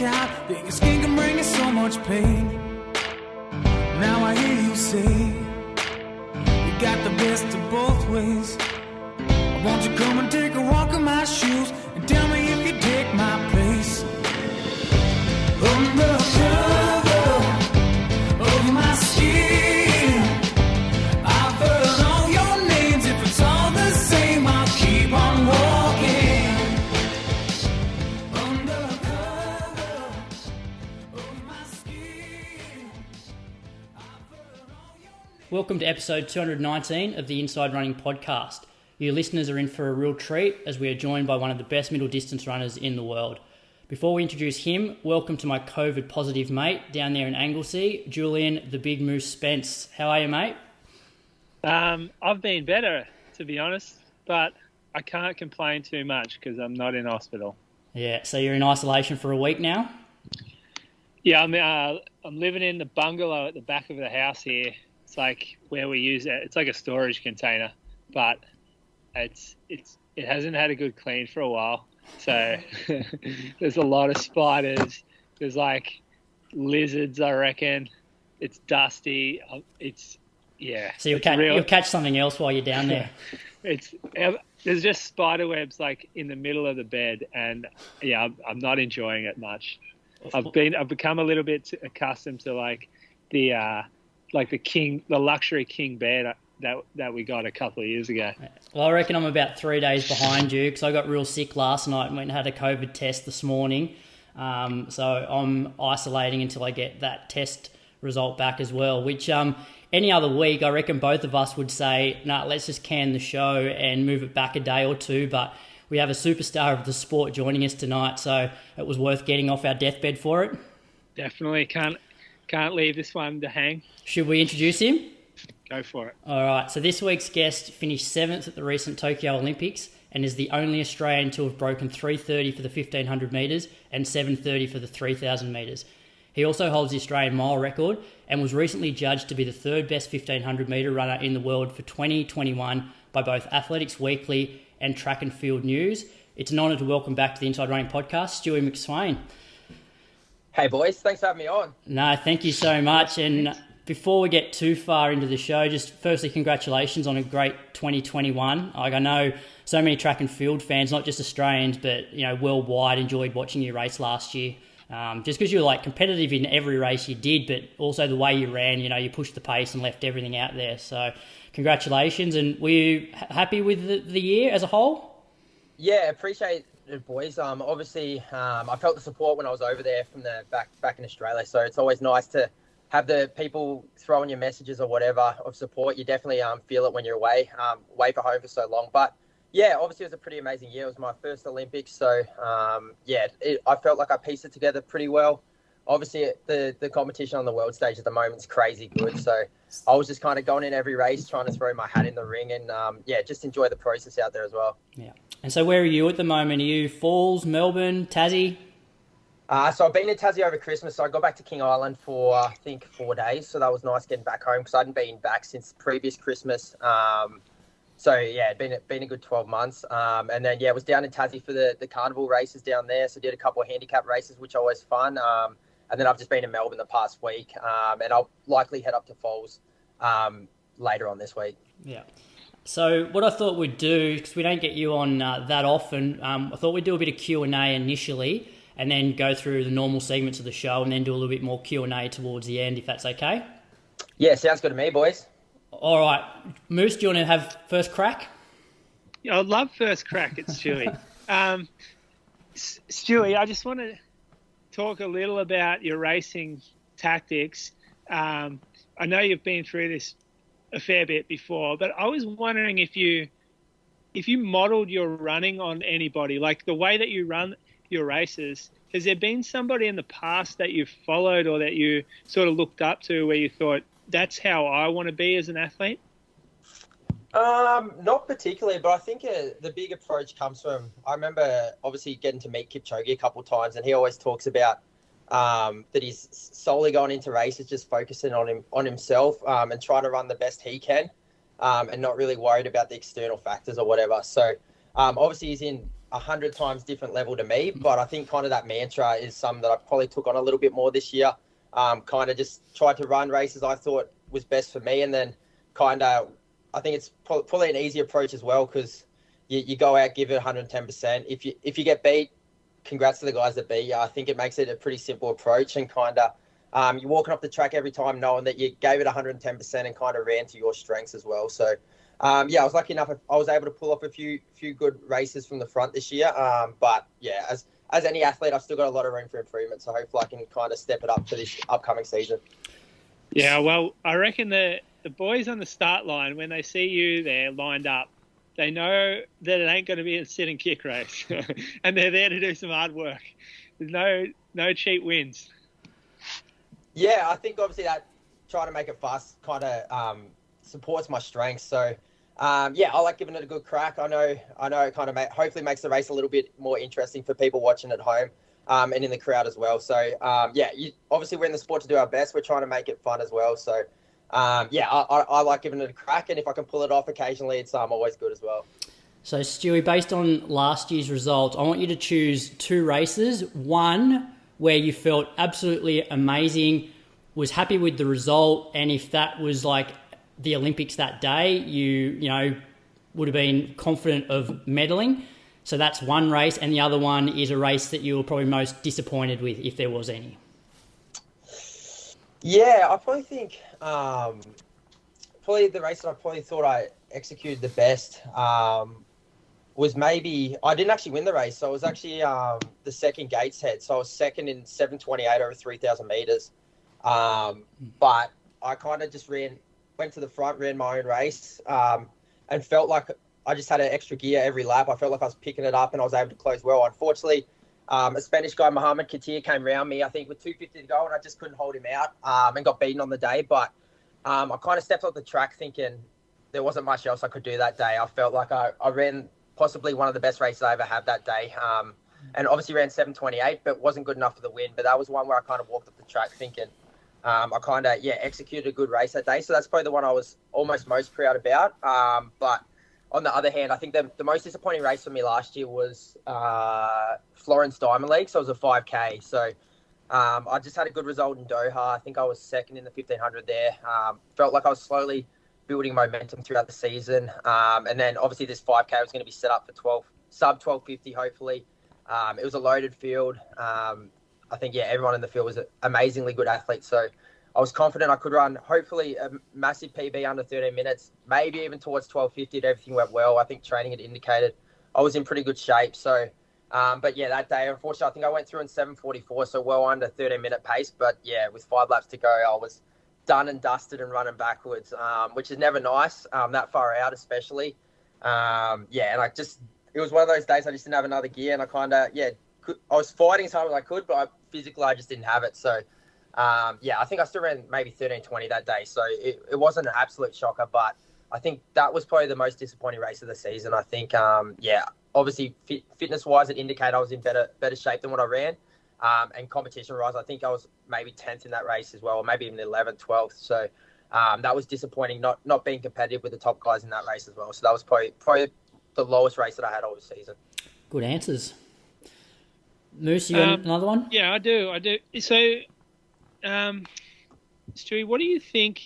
child, that your skin can bring you so much pain. Now I hear you say, you got the best of both ways. Won't you come and take a walk in my shoes and tell me if you take my place? Undercover of my skin, I've heard all your names. If it's all the same, I'll keep on walking. Undercover of my skin, I've heard all your names. Welcome to episode 219 of the Inside Running Podcast. You listeners are in for a real treat as we are joined by one of the best middle distance runners in the world. Before we introduce him, welcome to my COVID positive mate down there in Anglesey, Julian the Big Moose Spence. How are you, mate? I've been better, to be honest, but I can't complain too much because I'm not in hospital. Yeah, so you're in isolation for a week now? Yeah, I'm living in the bungalow at the back of the house here. It's like where we use it. It's like a storage container, but it hasn't had a good clean for a while. So there's a lot of spiders. There's like lizards, I reckon. It's dusty. So you'll catch something else while you're down there. There's just spider webs like in the middle of the bed, and yeah, I'm not enjoying it much. I've become a little bit accustomed to like the luxury king bed that we got a couple of years ago. Well, I reckon I'm about 3 days behind you because I got real sick last night and went and had a COVID test this morning. So I'm isolating until I get that test result back as well, which any other week, I reckon both of us would say, nah, let's just can the show and move it back a day or two. But we have a superstar of the sport joining us tonight, so it was worth getting off our deathbed for it. Definitely can't leave this one to hang. Should we introduce him? Go for it. All right, so this week's guest finished 7th at the recent Tokyo Olympics and is the only Australian to have broken 3:30 for the 1,500 metres and 7:30 for the 3,000 metres. He also holds the Australian mile record and was recently judged to be the third best 1,500 metre runner in the world for 2021 by both Athletics Weekly and Track and Field News. It's an honour to welcome back to the Inside Running Podcast, Stewy McSweyn. Hey boys, thanks for having me on. No, thank you so much. And before we get too far into the show, just firstly, congratulations on a great 2021. Like I know so many track and field fans, not just Australians, but worldwide, enjoyed watching you race last year. Just because you were like competitive in every race you did, but also the way you ran, you pushed the pace and left everything out there. So congratulations. And were you happy with the year as a whole? Yeah, appreciate it, boys. Obviously, I felt the support when I was over there from the back in Australia. So it's always nice to have the people throwing your messages or whatever of support. You definitely feel it when you're away for home for so long. But yeah, obviously it was a pretty amazing year. It was my first Olympics. So I felt like I pieced it together pretty well. Obviously the competition on the world stage at the moment is crazy good. So I was just kind of going in every race, trying to throw my hat in the ring and just enjoy the process out there as well. Yeah. And so where are you at the moment? Are you Falls, Melbourne, Tassie? So I've been in Tassie over Christmas. So I got back to King Island for, I think, 4 days. So that was nice getting back home because I hadn't been back since previous Christmas. So yeah, it'd been a good 12 months. And then, was down in Tassie for the carnival races down there. So did a couple of handicap races, which are always fun. And then I've just been in Melbourne the past week. And I'll likely head up to Falls later on this week. Yeah. So what I thought we'd do, because we don't get you on that often, I thought we'd do a bit of Q&A initially and then go through the normal segments of the show and then do a little bit more Q&A towards the end, if that's okay. Yeah, sounds good to me, boys. All right. Moose, do you want to have first crack? Yeah, I'd love first crack at Stewy. Stewy, I just want to talk a little about your racing tactics. I know you've been through this a fair bit before, but I was wondering if you modeled your running on anybody, like the way that you run your races. Has there been somebody in the past that you've followed or that you sort of looked up to where you thought, that's how I want to be as an athlete? Not particularly, but I think the big approach comes from, I remember obviously getting to meet Kipchoge a couple of times, and he always talks about that he's solely going into races just focusing on himself and trying to run the best he can and not really worried about the external factors or whatever. So obviously he's in 100 times different level to me, but I think kind of that mantra is something that I probably took on a little bit more this year. Kind of just tried to run races I thought was best for me, and then kind of I think it's probably an easy approach as well, because you go out, give it 110%. If you get beat, congrats to the guys that beat you. I think it makes it a pretty simple approach, and kind of you're walking off the track every time knowing that you gave it 110% and kind of ran to your strengths as well. So I was lucky enough I was able to pull off a few good races from the front this year. But yeah, as any athlete, I've still got a lot of room for improvement. So hopefully I can kind of step it up for this upcoming season. Yeah, well, I reckon the boys on the start line, when they see you there lined up, they know that it ain't going to be a sit and kick race, and they're there to do some hard work. There's no cheap wins. Yeah, I think obviously that trying to make it fast kind of supports my strengths. So I like giving it a good crack. I know it kind of hopefully makes the race a little bit more interesting for people watching at home and in the crowd as well. So obviously we're in the sport to do our best. We're trying to make it fun as well. So I like giving it a crack, and if I can pull it off occasionally, it's always good as well. So Stewy, based on last year's results, I want you to choose 2 races. One where you felt absolutely amazing, was happy with the result, and if that was like the Olympics that day, you would have been confident of medaling. So that's one race, and the other one is a race that you were probably most disappointed with, if there was any. Yeah, I probably think probably the race that I probably thought I executed the best was maybe, I didn't actually win the race, so it was actually the second Gateshead. So I was second in 7:28 over 3,000 meters. But I kind of just went to the front, ran my own race, and felt like I just had an extra gear every lap. I felt like I was picking it up and I was able to close well. Unfortunately, a Spanish guy, Mohamed Katir, came around me, I think, with 2:50 to go, and I just couldn't hold him out and got beaten on the day. But I kind of stepped off the track thinking there wasn't much else I could do that day. I felt like I ran possibly one of the best races I ever had that day. And obviously ran 7:28, but wasn't good enough for the win. But that was one where I kind of walked up the track thinking I kind of, executed a good race that day. So that's probably the one I was almost most proud about. But on the other hand, I think the most disappointing race for me last year was Florence Diamond League. So it was a 5K. So I just had a good result in Doha. I think I was second in the 1500 there. Felt like I was slowly building momentum throughout the season. And then obviously this 5K was going to be set up for sub 12:50, hopefully. It was a loaded field. I think, everyone in the field was an amazingly good athlete. So I was confident I could run, hopefully, a massive PB under 13 minutes, maybe even towards 12:50 if everything went well. I think training had indicated I was in pretty good shape. So, that day, unfortunately, I think I went through in 7:44, so well under 13-minute pace. But, with 5 laps to go, I was done and dusted and running backwards, which is never nice, that far out especially. And it was one of those days I just didn't have another gear, and I kind of, I was fighting as hard as I could, but physically I just didn't have it. So, I think I still ran maybe 13:20 that day. So it wasn't an absolute shocker, but I think that was probably the most disappointing race of the season. I think, obviously fitness-wise, it indicated I was in better shape than what I ran. And competition-wise, I think I was maybe 10th in that race as well, or maybe even 11th, 12th. So that was disappointing, not being competitive with the top guys in that race as well. So that was probably the lowest race that I had all season. Good answers. Moose, you got another one? Yeah, I do. So, Stewy, what do you think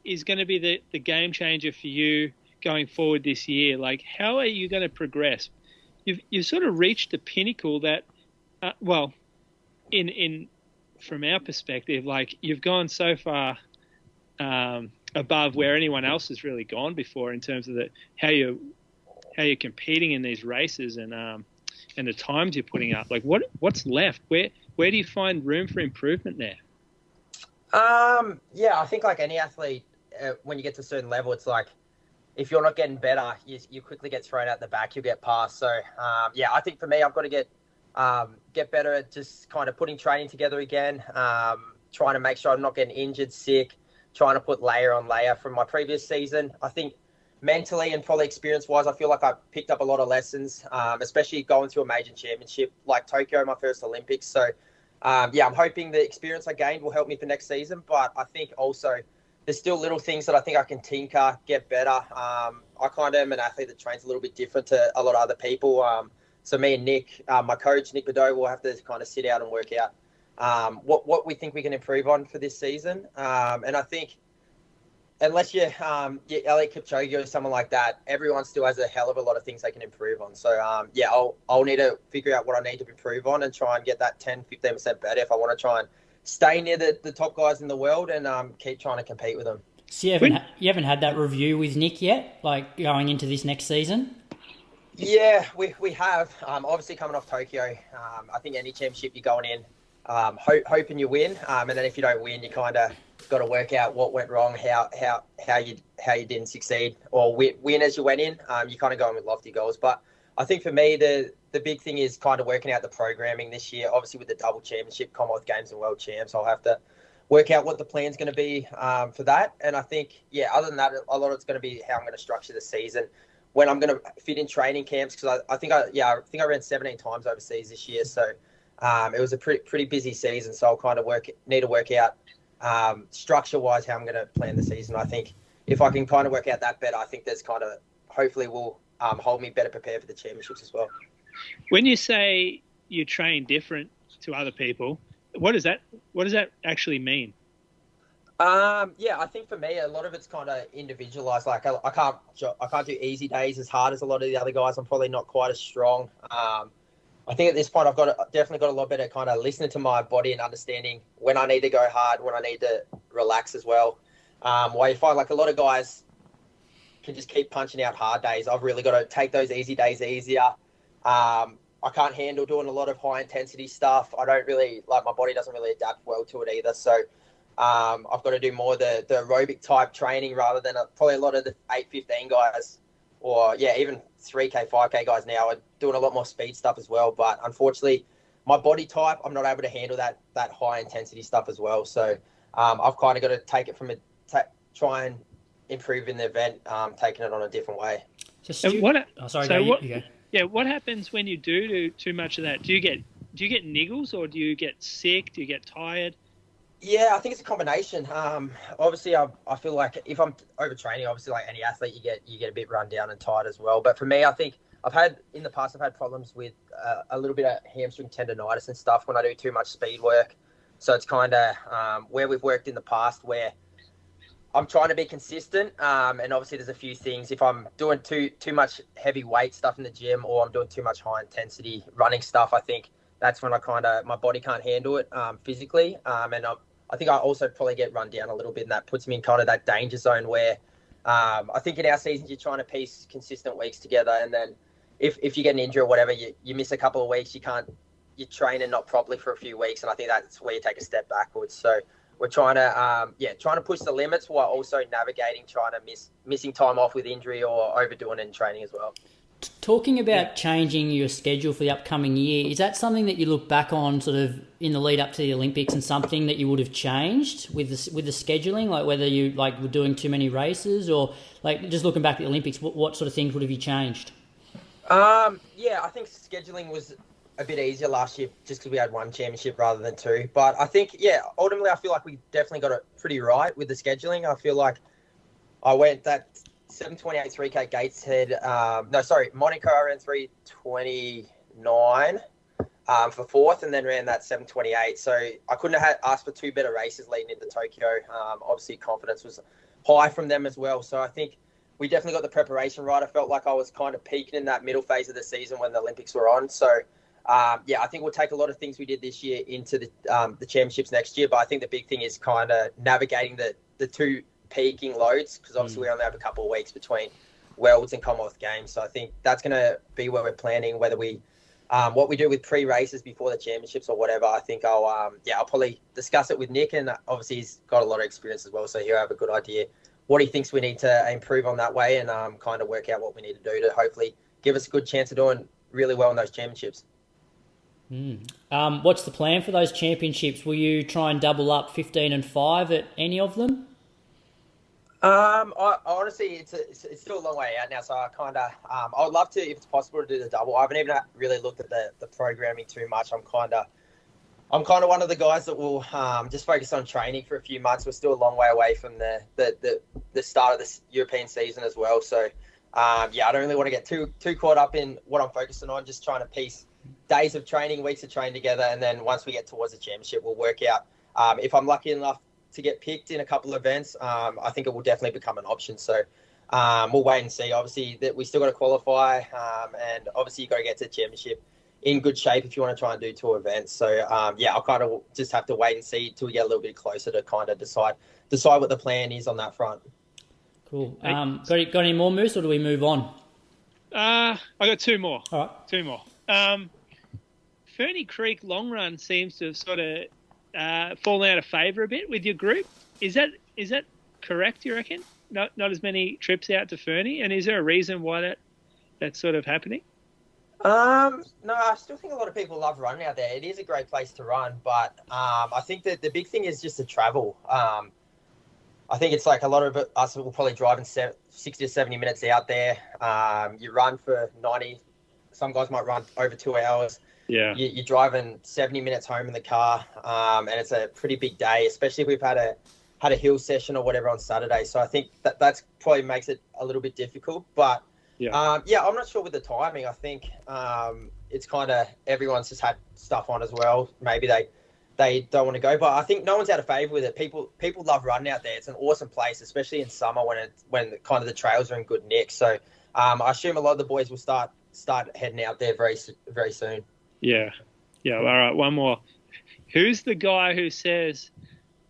is going to be the game changer for you going forward this year? Like, how are you going to progress? You've sort of reached the pinnacle that, in from our perspective, like you've gone so far above where anyone else has really gone before in terms of how you're competing in these races and the times you're putting up. Like what's left? Where do you find room for improvement there? I think like any athlete, when you get to a certain level, it's like if you're not getting better, you quickly get thrown out the back. You get passed. So I think for me, I've got to get better at just kind of putting training together again. Trying to make sure I'm not getting injured, sick. Trying to put layer on layer from my previous season. I think mentally and probably experience-wise, I feel like I picked up a lot of lessons, especially going to a major championship like Tokyo, my first Olympics. So, I'm hoping the experience I gained will help me for next season. But I think also there's still little things that I think I can tinker, get better. I kind of am an athlete that trains a little bit different to a lot of other people. So me and Nick, my coach, Nick Bedeau, will have to kind of sit out and work out what we think we can improve on for this season. And I think unless you're Elliot Kipchoge or someone like that, everyone still has a hell of a lot of things they can improve on. So, I'll need to figure out what I need to improve on and try and get that 10-15% better if I want to try and stay near the top guys in the world and keep trying to compete with them. So you haven't had that review with Nick yet, like going into this next season? Yeah, we have. Obviously coming off Tokyo, I think any championship you're going in, hoping you win, and then if you don't win, you kind of got to work out what went wrong, how you didn't succeed, or win as you went in. You kind of going with lofty goals, but I think for me the big thing is kind of working out the programming this year. Obviously with the double championship, Commonwealth Games and World Champs, I'll have to work out what the plan's going to be for that. And I think other than that, a lot of it's going to be how I'm going to structure the season, when I'm going to fit in training camps, because I think I ran 17 times overseas this year, so it was a pretty busy season. So I'll kind of need to work out structure-wise how I'm going to plan the season. I think if I can kind of work out that better, I think there's kind of hopefully will hold me better prepared for the championships as well. When you say you train different to other people, what does that actually mean? I think for me, a lot of it's kind of individualized. Like I can't do easy days as hard as a lot of the other guys. I'm probably not quite as strong. I think at this point, I've definitely got a lot better kind of listening to my body and understanding when I need to go hard, when I need to relax as well. While you find like a lot of guys can just keep punching out hard days, I've really got to take those easy days easier. I can't handle doing a lot of high intensity stuff. I don't really my body doesn't really adapt well to it either. So I've got to do more the aerobic type training rather than probably a lot of the 8:15 guys, or even 3K, 5K guys now are doing a lot more speed stuff as well. But unfortunately, my body type, I'm not able to handle that high intensity stuff as well. So I've kind of got to take it from try and improve in the event, taking it on a different way. What happens when you do too much of that? Do you get niggles, or do you get sick? Do you get tired? Yeah, I think it's a combination. Obviously, I feel like if I'm overtraining, obviously like any athlete, you get a bit run down and tired as well. But for me, I think I've had problems with a little bit of hamstring tendonitis and stuff when I do too much speed work. So it's kind of where we've worked in the past where I'm trying to be consistent. And obviously there's a few things. If I'm doing too much heavy weight stuff in the gym, or I'm doing too much high intensity running stuff, I think that's when my body can't handle it physically. And I think I also probably get run down a little bit, and that puts me in kind of that danger zone where I think in our seasons you're trying to piece consistent weeks together, and then if you get an injury or whatever, you miss a couple of weeks, you're training not properly for a few weeks, and I think that's where you take a step backwards. So we're trying to push the limits while also navigating trying to missing time off with injury or overdoing it in training as well. Talking about changing your schedule for the upcoming year, is that something that you look back on sort of in the lead up to the Olympics, and something that you would have changed with the scheduling, like whether you were doing too many races, or just looking back at the Olympics, what sort of things would have you changed? I think scheduling was a bit easier last year just because we had one championship rather than two. But I think, ultimately I feel like we definitely got it pretty right with the scheduling. I feel like I went that 7:28 3K Gateshead. Monaco I ran 3:29 for fourth, and then ran that 7:28. So I couldn't have asked for two better races leading into Tokyo. Obviously confidence was high from them as well. So I think we definitely got the preparation right. I felt like I was kind of peaking in that middle phase of the season when the Olympics were on. So I think we'll take a lot of things we did this year into the championships next year. But I think the big thing is kind of navigating the two peaking loads, because obviously we only have a couple of weeks between Worlds and Commonwealth Games. So I think that's going to be where we're planning, whether we what we do with pre-races before the championships or whatever. I think I'll probably discuss it with Nick, and obviously he's got a lot of experience as well, so he'll have a good idea what he thinks we need to improve on that way, and kind of work out what we need to do to hopefully give us a good chance of doing really well in those championships. What's the plan for those championships? Will you try and double up 15 and 5 at any of them? I honestly, it's still a long way out now, so I kind of, I would love to, if it's possible, to do the double. I haven't even really looked at the programming too much. I'm kind of one of the guys that will just focus on training for a few months. We're still a long way away from the start of this European season as well. So I don't really want to get too caught up in what I'm focusing on, just trying to piece days of training, weeks of training together. And then once we get towards the championship, we'll work out. If I'm lucky enough to get picked in a couple of events, I think it will definitely become an option. So we'll wait and see. Obviously, that we still got to qualify, and obviously you got to get to the championship in good shape if you want to try and do 2 events. So I'll kind of just have to wait and see till we get a little bit closer to kind of decide what the plan is on that front. Cool. Got any more, Moose, or do we move on? I got 2 more. All right. 2 more. Ferny Creek long run seems to have sort of fallen out of favour a bit with your group. Is that correct, you reckon? Not as many trips out to Ferny? And is there a reason why that's sort of happening? No, I still think a lot of people love running out there. It is a great place to run, but I think that the big thing is just the travel. I think it's like a lot of us will probably drive in 60 to 70 minutes out there. You run for 90. Some guys might run over 2 hours. Yeah. You're driving 70 minutes home in the car, and it's a pretty big day, especially if we've had a hill session or whatever on Saturday. So I think that's probably makes it a little bit difficult. But I'm not sure with the timing. I think it's kind of everyone's just had stuff on as well. Maybe they don't want to go, but I think no one's out of favour with it. People love running out there. It's an awesome place, especially in summer when kind of the trails are in good nick. So I assume a lot of the boys will start heading out there very very soon. Yeah. All right. One more. Who's the guy who says,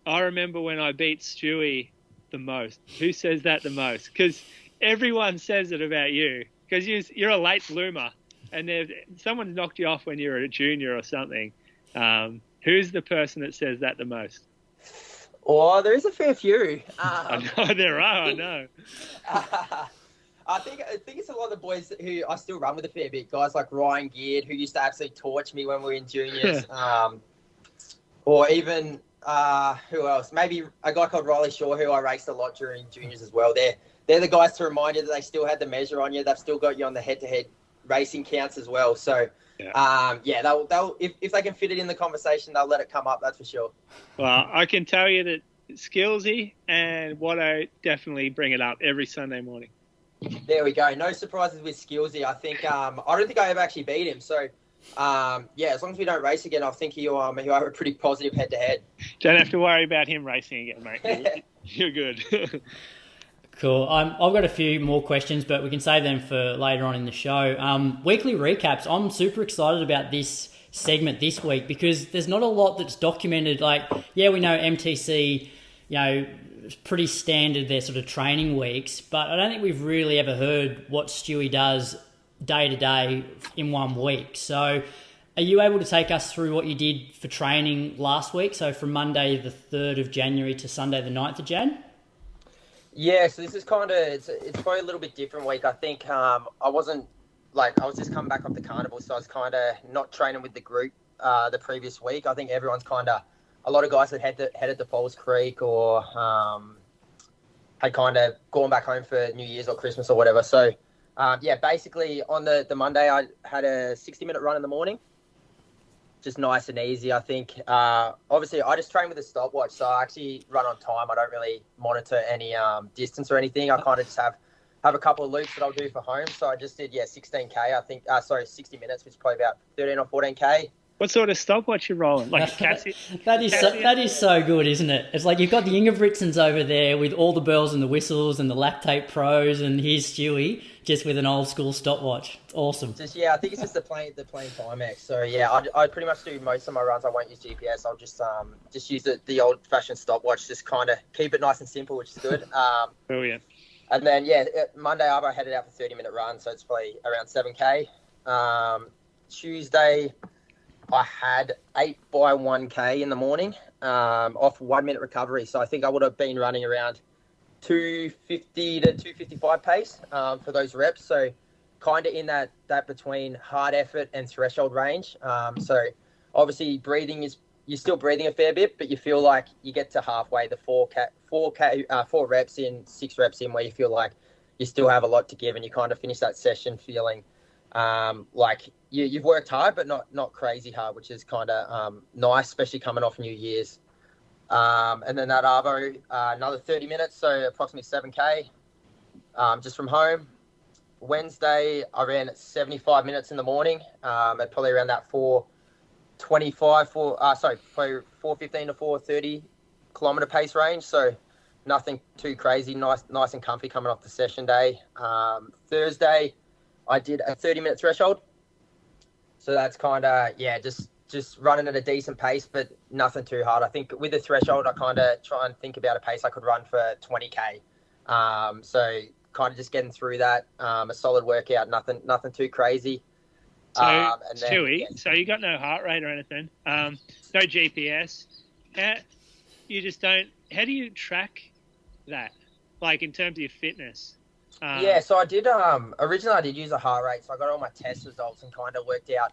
"I remember when I beat Stewy the most"? Who says that the most? Because everyone says it about you. Because you're a late bloomer, and someone's knocked you off when you were a junior or something. Who's the person that says that the most? Oh, there is a fair few. I know there are. I know. I think it's a lot of the boys who I still run with a fair bit. Guys like Ryan Geard, who used to absolutely torch me when we were in juniors. Or even who else? Maybe a guy called Riley Shaw, who I raced a lot during juniors as well. They're the guys to remind you that they still had the measure on you. They've still got you on the head-to-head racing counts as well. So, they'll if they can fit it in the conversation, they'll let it come up. That's for sure. Well, I can tell you that Skillsy and Watto definitely bring it up every Sunday morning. There we go. No surprises with Skillsy. I think I don't think I ever actually beat him. So, as long as we don't race again, I think he'll have a pretty positive head-to-head. Don't have to worry about him racing again, mate. You're good. Cool. I've got a few more questions, but we can save them for later on in the show. Weekly recaps. I'm super excited about this segment this week because there's not a lot that's documented. Like, yeah, we know MTC, it's pretty standard, their sort of training weeks, but I don't think we've really ever heard what Stewy does day to day in 1 week. So are you able to take us through what you did for training last week? So from Monday the 3rd of January to Sunday the 9th of Jan? Yeah, so this is kind of, it's probably a little bit different week. I think I was just coming back off the carnival, so I was kind of not training with the group the previous week. I think everyone's kind of, a lot of guys that headed to Falls Creek or had kind of gone back home for New Year's or Christmas or whatever. So, basically on the Monday, I had a 60-minute run in the morning. Just nice and easy, I think. Obviously, I just train with a stopwatch, so I actually run on time. I don't really monitor any distance or anything. I kind of just have a couple of loops that I'll do for home. So I just did, 16K, I think. 60 minutes, which is probably about 13 or 14K. What sort of stopwatch you rolling? Like that is so good, isn't it? It's like you've got the Ingebrigtsens over there with all the bells and the whistles and the lactate pros, and here's Stewy just with an old school stopwatch. It's awesome. I think it's just the plain Timex. So I pretty much do most of my runs. I won't use GPS. I'll just use the old fashioned stopwatch. Just kind of keep it nice and simple, which is good. Brilliant. And then Monday I headed out for 30-minute run, so it's probably around 7K. Tuesday I had 8 by 1K in the morning off 1 minute recovery. So I think I would have been running around 250 to 255 pace for those reps. So kind of in that between hard effort and threshold range. So obviously you're still breathing a fair bit, but you feel like you get to halfway, the 4 reps in, 6 reps in, where you feel like you still have a lot to give, and you kind of finish that session feeling like you've worked hard, but not crazy hard, which is kind of nice, especially coming off New Year's. And then that Arvo, another 30 minutes, so approximately 7K just from home. Wednesday, I ran 75 minutes in the morning, at probably around that 4:25, probably 4:15 to 4:30 kilometre pace range. So nothing too crazy, nice and comfy coming off the session day. Thursday, I did a 30-minute threshold. So that's kind of, just running at a decent pace, but nothing too hard. I think with the threshold, I kind of try and think about a pace I could run for 20K. So kind of just getting through that, a solid workout, nothing too crazy. So, Stewy, so you got no heart rate or anything, no GPS. How do you track that, like in terms of your fitness? So I did, originally I did use a heart rate, so I got all my test results and kind of worked out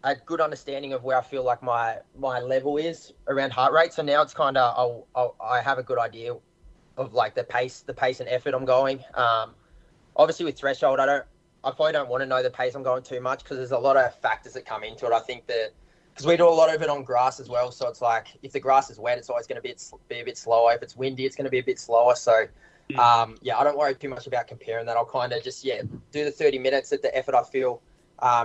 a good understanding of where I feel like my level is around heart rate. So now it's kind of, I have a good idea of like the pace and effort I'm going. Obviously with threshold, I probably don't want to know the pace I'm going too much because there's a lot of factors that come into it. I think because we do a lot of it on grass as well. So it's like, if the grass is wet, it's always going to be a bit slower. If it's windy, it's going to be a bit slower. So, I don't worry too much about comparing that. I'll kind of just, do the 30 minutes at the effort I feel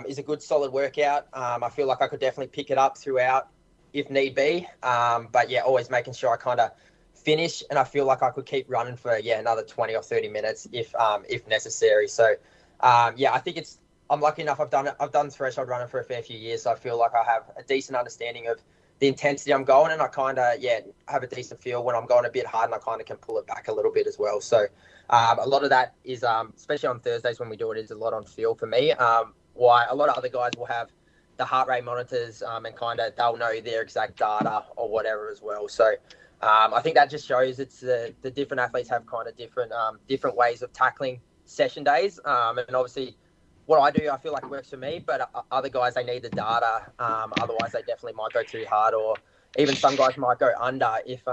is a good solid workout. I feel like I could definitely pick it up throughout if need be. But always making sure I kind of finish, and I feel like I could keep running for another 20 or 30 minutes if necessary. So I think I'm lucky enough. I've done threshold running for a fair few years, so I feel like I have a decent understanding of the intensity I'm going, and I kind of have a decent feel when I'm going a bit hard, and I kind of can pull it back a little bit as well. So a lot of that is, especially on Thursdays when we do it, is a lot on feel for me. Why a lot of other guys will have the heart rate monitors, and kind of they'll know their exact data or whatever as well. So I think that just shows it's the different athletes have kind of different ways of tackling session days. And obviously what I do, I feel like it works for me, but other guys, they need the data. Otherwise they definitely might go too hard, or even some guys might go under if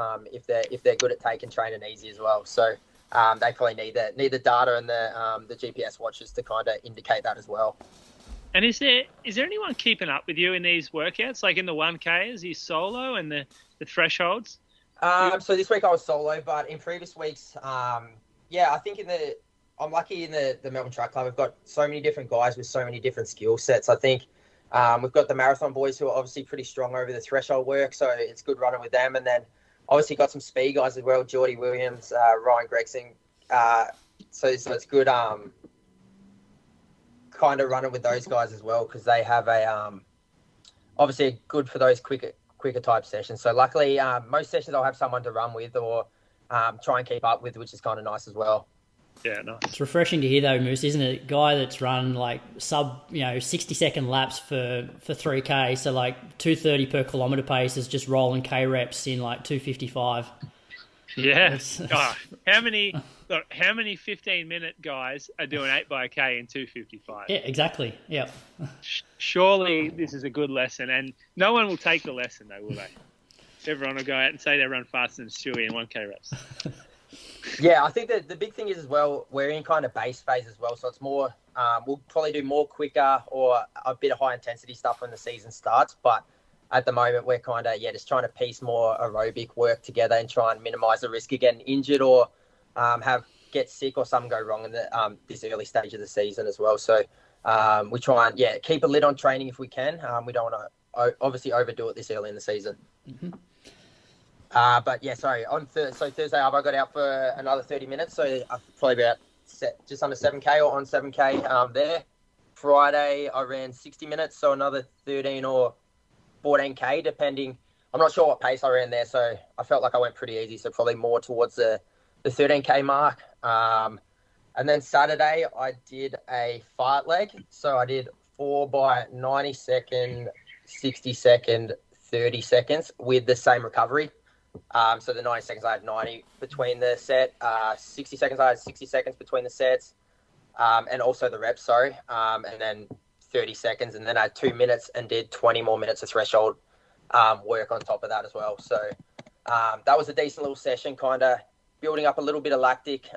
they're good at taking training easy as well. So they probably need the data and the GPS watches to kind of indicate that as well. And is there anyone keeping up with you in these workouts, like in the 1K? Is he solo and the thresholds? So this week I was solo, but in previous weeks, I think I'm lucky in the Melbourne Track Club. We've got so many different guys with so many different skill sets. I think we've got the marathon boys who are obviously pretty strong over the threshold work, so it's good running with them. And then obviously got some speed guys as well, Geordie Williams, Ryan Gregson. So it's good kind of running with those guys as well, because they have obviously good for those quicker type sessions. So luckily, most sessions I'll have someone to run with or try and keep up with, which is kind of nice as well. Yeah, nice. It's refreshing to hear though, Moose, isn't it? A guy that's run like sub 60-second laps for 3K, so like 2:30 per kilometre pace is just rolling K reps in like 2:55. Yeah. How many 15-minute guys are doing 8x K in 2:55? Yeah, exactly. Yeah. Surely this is a good lesson, and no one will take the lesson though, will they? Everyone will go out and say they run faster than Stewy in 1K reps. Yeah, I think that the big thing is as well, we're in kind of base phase as well. So it's more, we'll probably do more quicker or a bit of high intensity stuff when the season starts. But at the moment, we're kind of, just trying to piece more aerobic work together and try and minimize the risk of getting injured or get sick or something go wrong in this early stage of the season as well. So we try and, keep a lid on training if we can. We don't want to obviously overdo it this early in the season. Mm-hmm. On Thursday I got out for another 30 minutes, so probably about just under 7K or on 7K there. Friday I ran 60 minutes, so another 13 or 14K depending. I'm not sure what pace I ran there, so I felt like I went pretty easy, so probably more towards the 13K mark. And then Saturday I did a fart leg, so I did 4 by 90 second, 60 second, 30 seconds with the same recovery. So the 90 seconds I had 90 between the set, 60 seconds I had 60 seconds between the sets, and also the reps, and then 30 seconds, and then I had 2 minutes and did 20 more minutes of threshold work on top of that as well. So that was a decent little session, kind of building up a little bit of lactic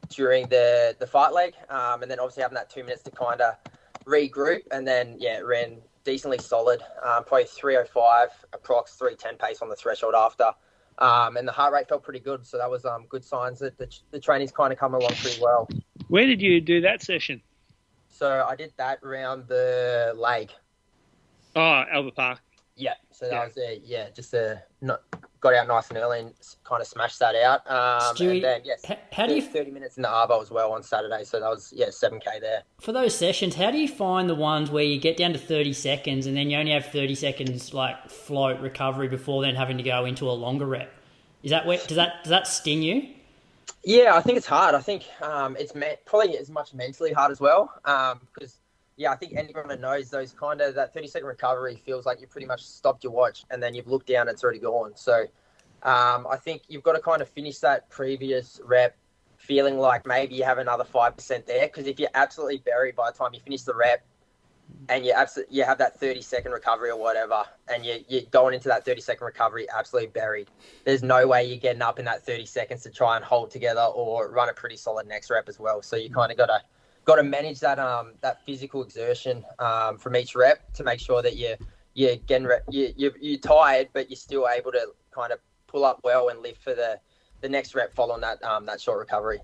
during the fight leg, and then obviously having that 2 minutes to kind of regroup, and then ran decently solid, probably 3:05 approx, 3:10 pace on the threshold after, and the heart rate felt pretty good, so that was good signs that the training's kind of come along pretty well. Where did you do that session? So I did that around the lake. Oh, Albert Park. Yeah, so that was there. Yeah, just got out nice and early and kind of smashed that out. Stewy, and then, yes, how do you 30 minutes in the Arvo as well on Saturday. So that was, 7K there. for those sessions? How do you find the ones where you get down to 30 seconds and then you only have 30 seconds like float recovery before then having to go into a longer rep? Is that does that sting you? Yeah, I think it's hard. I think it's probably as much mentally hard as well because, I think anyone that knows that 30-second recovery feels like you pretty much stopped your watch and then you've looked down and it's already gone. So I think you've got to kind of finish that previous rep feeling like maybe you have another 5% there, because if you're absolutely buried by the time you finish the rep and you have that 30-second recovery or whatever, and you're going into that 30-second recovery absolutely buried, there's no way you're getting up in that 30 seconds to try and hold together or run a pretty solid next rep as well. So you kind of got to manage that that physical exertion from each rep to make sure that you're tired, but you're still able to kind of pull up well and lift for the next rep following that that short recovery.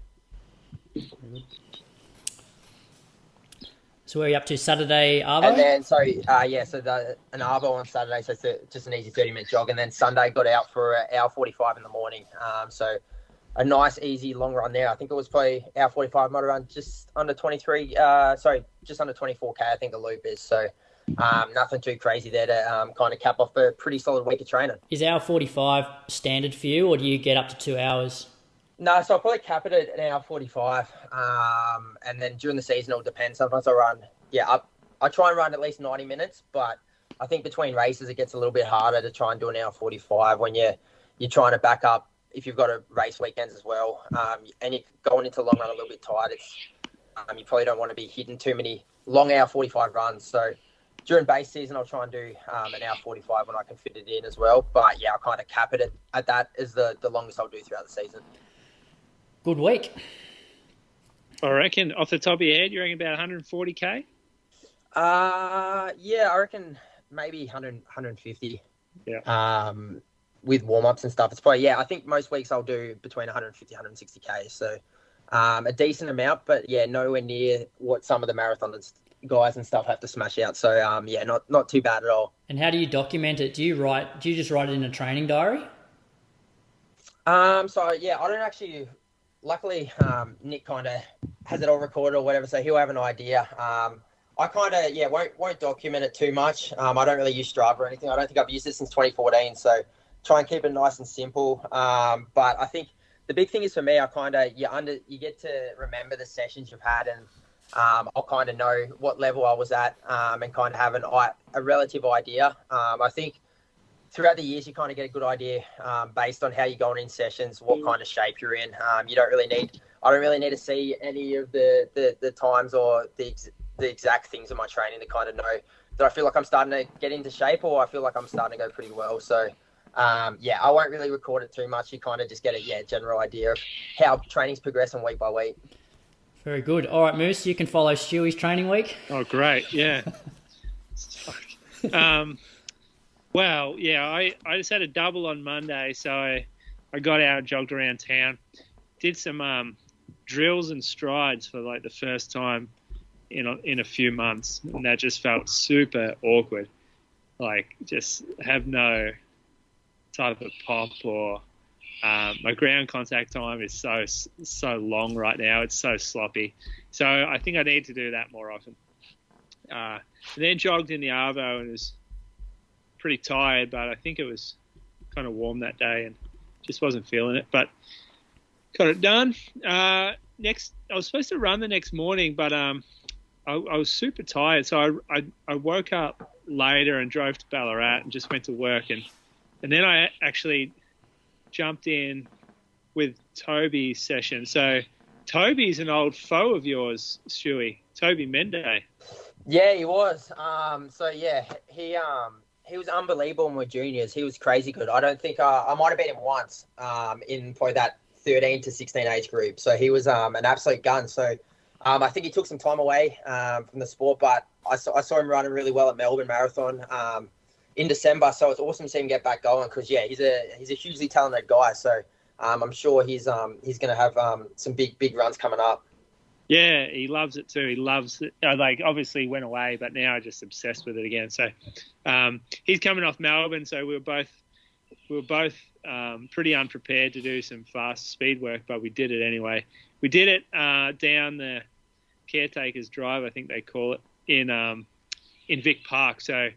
So where are you up to? Saturday Arvo? And then, so an Arvo on Saturday, so it's just an easy 30-minute jog. And then Sunday got out for an hour 45 in the morning. So a nice, easy, long run there. I think it was probably hour 45, might have run just under 24K, I think the loop is. So nothing too crazy there to kind of cap off a pretty solid week of training. Is hour 45 standard for you, or do you get up to 2 hours? No, so I'll probably cap it at an hour 45. And then during the season, it'll depend. Sometimes I run, I try and run at least 90 minutes, but I think between races, it gets a little bit harder to try and do an hour 45 when you're trying to back up if you've got a race weekends as well. And you're going into long run a little bit tired. You probably don't want to be hitting too many long hour 45 runs. So during base season, I'll try and do an hour 45 when I can fit it in as well. But I'll kind of cap it at that as the longest I'll do throughout the season. Good week. I reckon, off the top of your head, you reckon about 140K? I reckon maybe 100, 150. Yeah. With warm-ups and stuff. It's probably, I think most weeks I'll do between 150, 160K. So a decent amount, but nowhere near what some of the marathon guys and stuff have to smash out. So not too bad at all. And how do you document it? Do you just write it in a training diary? I don't actually. Luckily, Nick kind of has it all recorded or whatever, so he'll have an idea. I kind of, won't document it too much. I don't really use Strava or anything. I don't think I've used it since 2014, so try and keep it nice and simple. But I think the big thing is for me, I kind of, you get to remember the sessions you've had, and I'll kind of know what level I was at and kind of have a relative idea. I think throughout the years, you kind of get a good idea based on how you're going in sessions, what kind of shape you're in. I don't really need to see any of the times or the exact things in my training to kind of know that I feel like I'm starting to get into shape or I feel like I'm starting to go pretty well. So, I won't really record it too much. You kind of just get a general idea of how training's progressing week by week. Very good. All right, Moose, you can follow Stewy's training week. Oh, great. Yeah. Well, I just had a double on Monday, so I got out and jogged around town. Did some drills and strides for like the first time in a few months, and that just felt super awkward. Like, just have no type of pop or my ground contact time is so long right now. It's so sloppy. So I think I need to do that more often. And then jogged in the Arvo and was pretty tired, but I think it was kind of warm that day and just wasn't feeling it, but got it done. I was supposed to run the next morning, but I was super tired, so I woke up later and drove to Ballarat and just went to work, and then I actually jumped in with Toby's session. So Toby's an old foe of yours, Stewy. Toby Mende. Yeah, he was. He was unbelievable when we were juniors. He was crazy good. I don't think I might have beat him once in probably that 13 to 16 age group. So he was an absolute gun. So I think he took some time away from the sport, but I saw him running really well at Melbourne Marathon in December. So it's awesome to see him get back going because, he's a hugely talented guy. So I'm sure he's going to have some big runs coming up. Yeah, he loves it too. He loves it. Like, obviously went away, but now I'm just obsessed with it again. So he's coming off Melbourne, so we were both pretty unprepared to do some fast speed work, but we did it anyway. We did it down the Caretaker's Drive, I think they call it, in Vic Park. So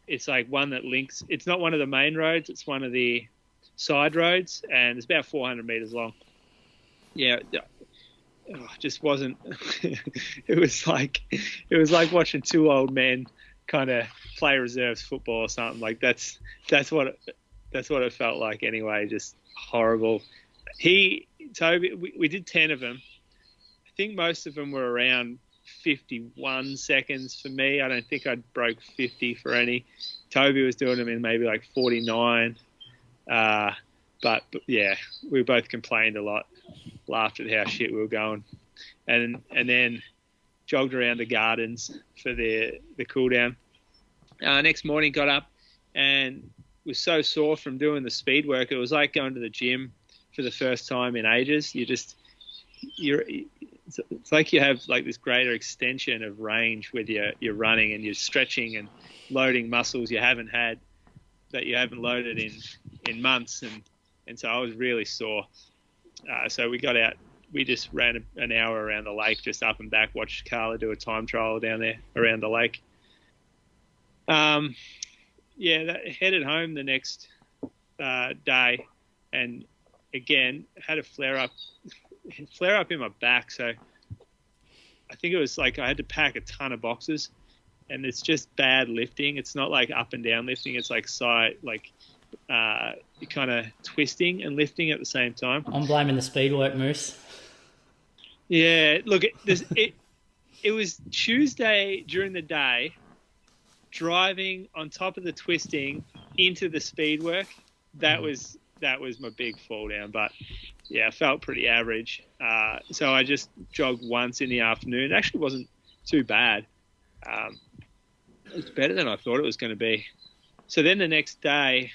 it's like one that links. It's not one of the main roads. It's one of the side roads, and it's about 400 meters long. Yeah. Just wasn't. It was like watching two old men kind of play reserves football or something. Like that's what it felt like anyway. Just horrible. Toby, we did 10 of them. I think most of them were around 51 seconds for me. I don't think I broke 50 for any. Toby was doing them in maybe like 49. But yeah, we both complained a lot. Laughed at how shit we were going, and then jogged around the gardens for the cool down. Next morning, got up and was so sore from doing the speed work. It was like going to the gym for the first time in ages. It's like you have like this greater extension of range with your running, and you're stretching and loading muscles you haven't had, that you haven't loaded in months, and so I was really sore. So we got out. We just ran an hour around the lake, just up and back. Watched Carla do a time trial down there around the lake. Headed home the next day, and again had a flare up in my back. So I think it was like I had to pack a ton of boxes, and it's just bad lifting. It's not like up and down lifting. It's like side, like you're kind of twisting and lifting at the same time. I'm blaming the speed work, Moose. Yeah, look, it was Tuesday during the day, driving on top of the twisting into the speed work. That was my big fall down. But yeah, I felt pretty average. So I just jogged once in the afternoon. It actually wasn't too bad. It was better than I thought it was going to be. So then the next day,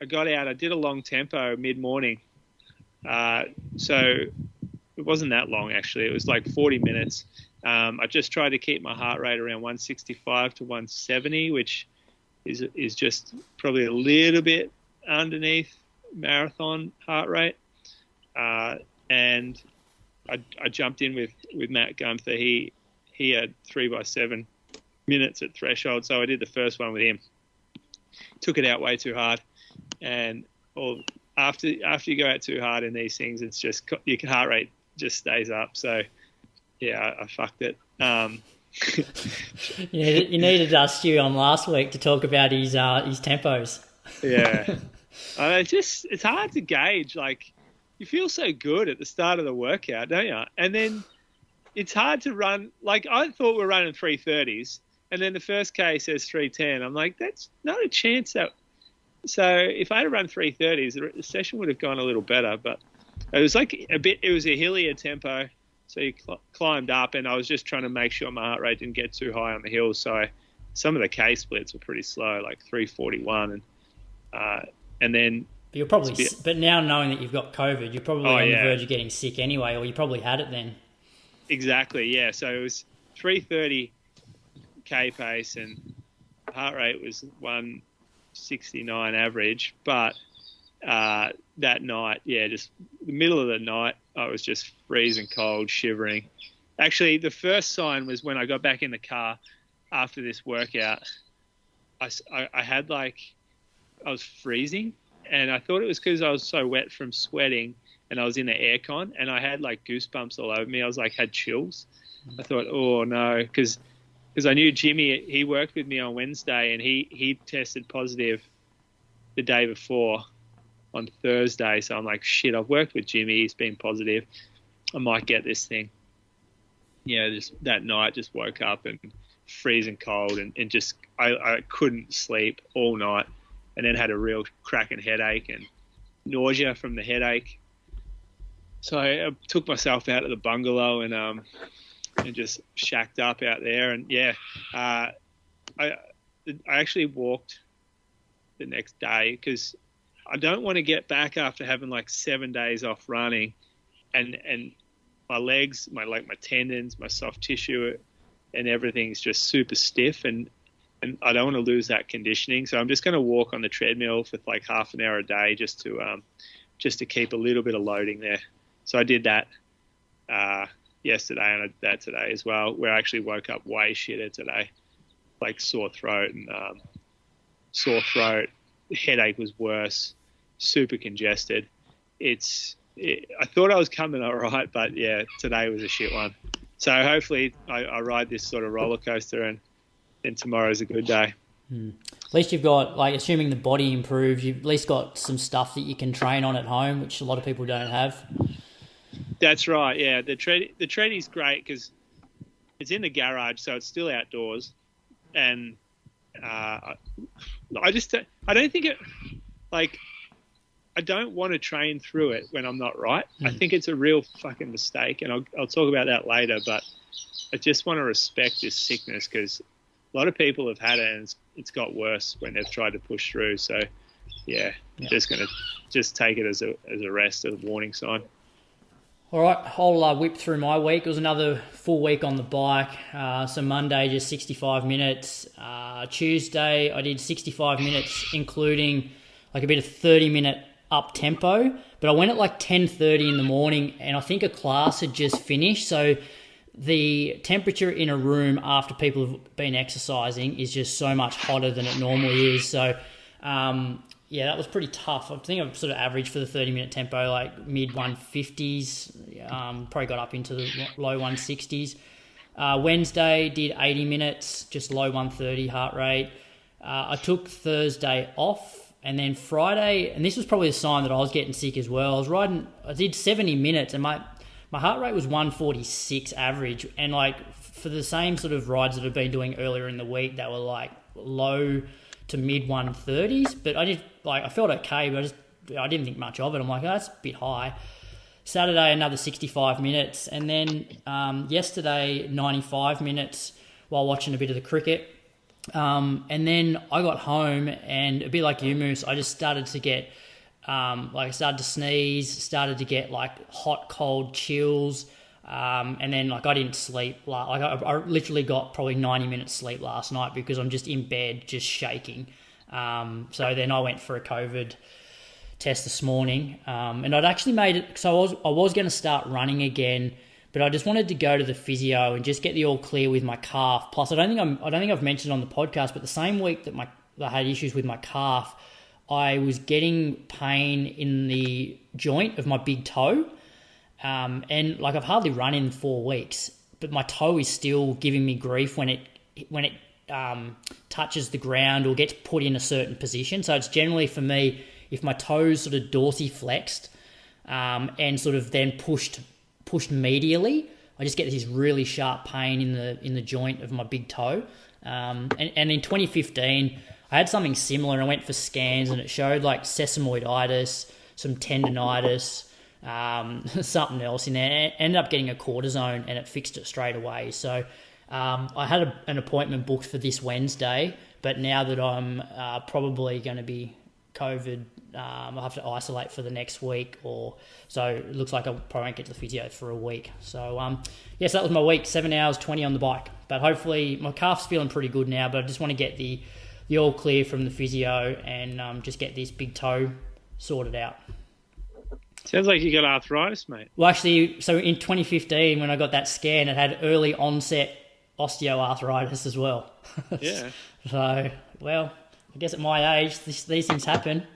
I got out. I did a long tempo mid-morning. So it wasn't that long, actually. It was like 40 minutes. I just tried to keep my heart rate around 165 to 170, which is just probably a little bit underneath marathon heart rate. And I jumped in with Matt Gunther. He had 3x7 minutes at threshold, so I did the first one with him. Took it out way too hard, and after you go out too hard in these things, it's just your heart rate just stays up. So yeah, I fucked it. You needed Stewy on last week to talk about his tempos. Yeah, it's hard to gauge. Like, you feel so good at the start of the workout, don't you? And then it's hard to run. Like, I thought we were running 3:30s, and then the first K says 3:10. I'm like, that's not a chance that. So if I had run 3:30s, the session would have gone a little better. But it was like it was a hillier tempo. So you climbed up, and I was just trying to make sure my heart rate didn't get too high on the hills. So some of the K splits were pretty slow, like 3:41, and then. But now knowing that you've got COVID, you're probably on the verge of getting sick anyway, or you probably had it then. Exactly, yeah. So it was 3:30 K pace, and heart rate was 169 average. But that night, just the middle of the night, I was just freezing cold, shivering. Actually, the first sign was when I got back in the car after this workout. I had I was freezing. And I thought it was because I was so wet from sweating, and I was in the aircon, and I had goosebumps all over me. I was had chills. I thought, oh no, because I knew Jimmy. He worked with me on Wednesday, and he tested positive the day before on Thursday. So I'm like, shit, I've worked with Jimmy. He's been positive. I might get this thing. Yeah, just that night, just woke up and freezing cold, and just I couldn't sleep all night. And then had a real cracking headache and nausea from the headache. So I took myself out of the bungalow and just shacked up out there. And I actually walked the next day because I don't want to get back after having 7 days off running and my legs, my tendons, my soft tissue, and everything's just super stiff, and I don't want to lose that conditioning. So I'm just going to walk on the treadmill for like half an hour a day just to keep a little bit of loading there. So I did that yesterday, and I did that today as well, where I actually woke up way shitter today, like sore throat, headache was worse, super congested. I thought I was coming all right, but yeah, today was a shit one. So hopefully I ride this sort of roller coaster, and then tomorrow's a good day. At least you've got, like, assuming the body improves, you've at least got some stuff that you can train on at home, which a lot of people don't have. That's right, yeah. The treadie's great because it's in the garage, so it's still outdoors. And I don't think it, like, I don't want to train through it when I'm not right. I think it's a real fucking mistake, and I'll talk about that later, but I just want to respect this sickness because a lot of people have had it and it's got worse when they've tried to push through. So, yeah. Just going to take it as a rest, a warning sign. All right, I'll whip through my week. It was another full week on the bike. So Monday, just 65 minutes. Tuesday, I did 65 minutes, including like a bit of 30-minute up tempo. But I went at like 10:30 in the morning, and I think a class had just finished. So the temperature in a room after people have been exercising is just so much hotter than it normally is. So, yeah, that was pretty tough. I think I've sort of averaged for the 30-minute tempo, like mid-150s. Probably got up into the low 160s. Wednesday, did 80 minutes, just low 130 heart rate. I took Thursday off, and then Friday, and this was probably a sign that I was getting sick as well. I did 70 minutes, and my heart rate was 146 average, and like for the same sort of rides that I've been doing earlier in the week, that were like low to mid 130s. But I felt okay, but I didn't think much of it. I'm like, oh, that's a bit high. Saturday, another 65 minutes, and then yesterday 95 minutes while watching a bit of the cricket. And then I got home, and a bit like you, Moose, I just started to get I started to sneeze, started to get like hot, cold chills, and then like I didn't sleep. I literally got probably 90 minutes sleep last night because I'm just in bed, just shaking. So then I went for a COVID test this morning, and I'd actually made it. So I was going to start running again, but I just wanted to go to the physio and just get the all clear with my calf. Plus, I don't think I've mentioned on the podcast, but the same week that I had issues with my calf, I was getting pain in the joint of my big toe, and like I've hardly run in 4 weeks, but my toe is still giving me grief when it touches the ground or gets put in a certain position. So it's generally, for me, if my toes sort of dorsiflexed and sort of then pushed medially, I just get this really sharp pain in the joint of my big toe. And in 2015, I had something similar, and I went for scans, and it showed like sesamoiditis, some tendonitis, something else in there. And it ended up getting a cortisone, and it fixed it straight away. So I had an appointment booked for this Wednesday, but now that I'm probably going to be COVID, I'll have to isolate for the next week, so it looks like I probably won't get to the physio for a week. So yes, that was my week, 7 hours 20 on the bike. But hopefully my calf's feeling pretty good now, but I just want to get the all clear from the physio and just get this big toe sorted out. Sounds like you got arthritis, mate. Well, actually, so in 2015 when I got that scan, it had early onset osteoarthritis as well. Yeah. So, well, I guess at my age, these things happen.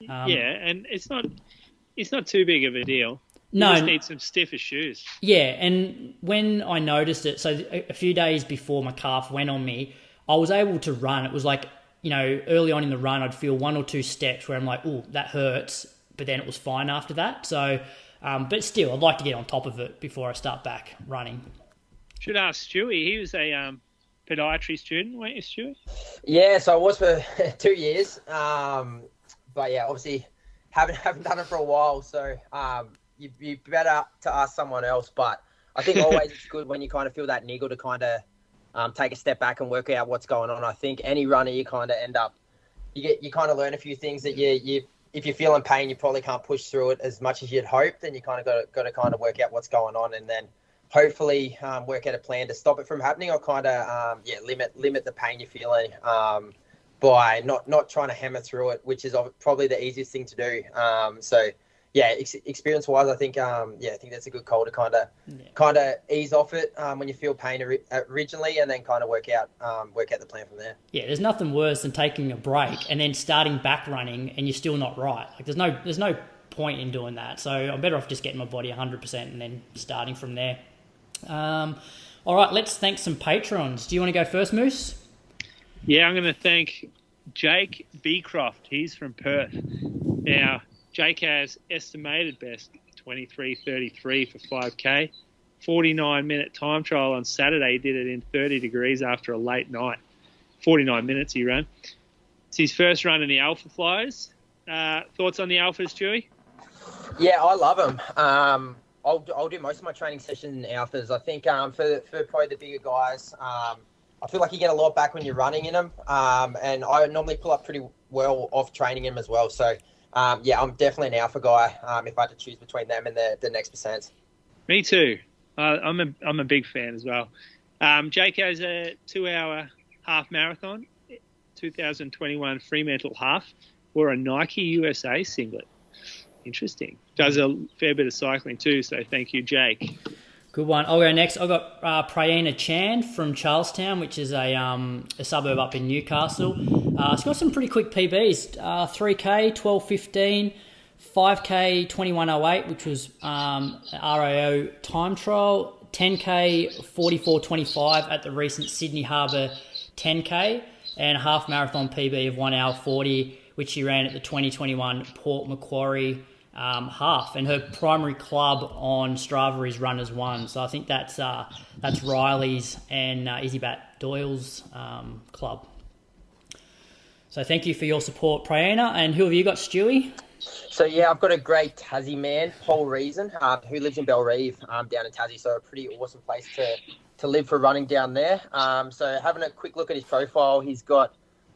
Yeah, and it's not too big of a deal. You No, just need some stiffer shoes. Yeah, and when I noticed it, so a few days before my calf went on me, I was able to run. It was like, early on in the run, I'd feel 1 or 2 steps where I'm like, oh, that hurts, but then it was fine after that. So, but still, I'd like to get on top of it before I start back running. Should ask Stewy. He was a podiatry student, weren't you, Stewy? Yeah, so I was for 2 years. But yeah, obviously haven't done it for a while, so you'd be better to ask someone else. But I think always it's good when you kind of feel that niggle to kind of take a step back and work out what's going on. I think any runner, you kind of end up, you kind of learn a few things that you if you're feeling pain, you probably can't push through it as much as you'd hope. Then you kind of got to kind of work out what's going on, and then hopefully work out a plan to stop it from happening, or kind of limit the pain you're feeling by not trying to hammer through it, which is probably the easiest thing to do. Experience wise, I think I think that's a good call to kind of ease off it when you feel pain originally, and then kind of work out the plan from there. Yeah, there's nothing worse than taking a break and then starting back running and you're still not right. Like there's no point in doing that. So I'm better off just getting my body 100% and then starting from there. All right, let's thank some patrons. Do you want to go first, Moose? Yeah, I'm going to thank Jake Beecroft. He's from Perth. Now, Jake has estimated best 23:33 for 5K. 49-minute time trial on Saturday. He did it in 30 degrees after a late night. 49 minutes he ran. It's his first run in the Alpha Flyers. Thoughts on the Alphas, Stewie? Yeah, I love them. I'll do most of my training sessions in Alphas. I think for probably the bigger guys, I feel like you get a lot back when you're running in them. And I normally pull up pretty well off training in them as well. So, I'm definitely an Alpha guy if I had to choose between them and the next percents. Me too. I'm a big fan as well. Jake has a 2-hour half marathon, 2021 Fremantle half, or a Nike USA singlet. Interesting. Does a fair bit of cycling too, so thank you, Jake. Good one. I'll go next. I've got Prayana Chan from Charlestown, which is a suburb up in Newcastle. It's got some pretty quick PBs. 3K, 12:15, 5K, 21:08, which was RIO time trial, 10K, 44:25 at the recent Sydney Harbour 10K, and a half marathon PB of 1 hour 40, which she ran at the 2021 Port Macquarie half, and her primary club on Strava is Runners One. So I think that's Riley's and Izzybat Doyle's club. So thank you for your support, Prayana. And who have you got, Stewie? So yeah, I've got a great Tassie man, Paul Reason, who lives in Belrive down in Tassie. So a pretty awesome place to live for running down there. So having a quick look at his profile, he's got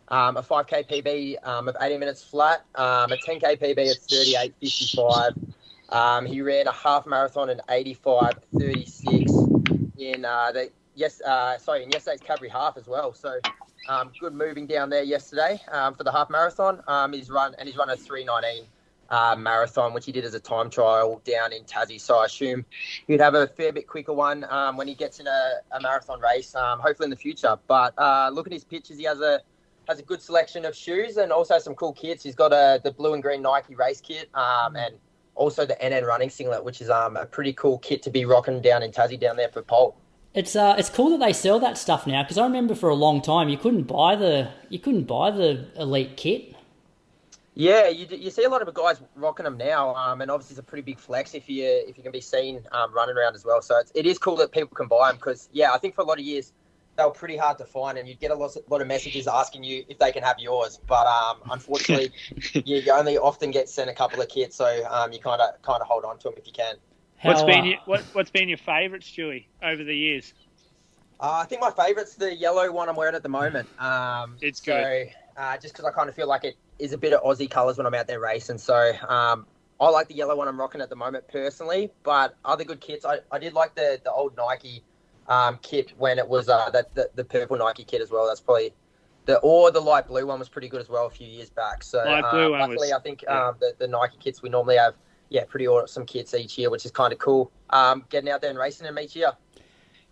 a 5K PB of 80 minutes flat, a 10K PB of 38:55. He ran a half marathon in 85:36 in yesterday's Cadbury half as well. So good moving down there yesterday for the half marathon. He's run a 3:19 marathon, which he did as a time trial down in Tassie. So I assume he'd have a fair bit quicker one when he gets in a marathon race, hopefully in the future. But look at his pictures. He has a good selection of shoes and also some cool kits. He's got the blue and green Nike race kit and also the NN running singlet, which is a pretty cool kit to be rocking down in Tassie down there for Pole. It's cool that they sell that stuff now, because I remember for a long time you couldn't buy the elite kit. Yeah, you see a lot of guys rocking them now, and obviously it's a pretty big flex if you can be seen running around as well. So it is cool that people can buy them, because I think for a lot of years they were pretty hard to find, and you'd get a lot of messages asking you if they can have yours. But unfortunately, you only often get sent a couple of kits, so you kind of hold on to them if you can. What's been your favourite, Stewie, over the years? I think my favourite's the yellow one I'm wearing at the moment. It's good. So just because I kind of feel like it is a bit of Aussie colours when I'm out there racing. So I like the yellow one I'm rocking at the moment personally. But other good kits, I did like the old Nike kit when it was the purple Nike kit as well. That's probably the light blue one was pretty good as well a few years back. So light blue one luckily, I think the Nike kits we normally have pretty awesome kits each year, which is kind of cool. Getting out there and racing them each year.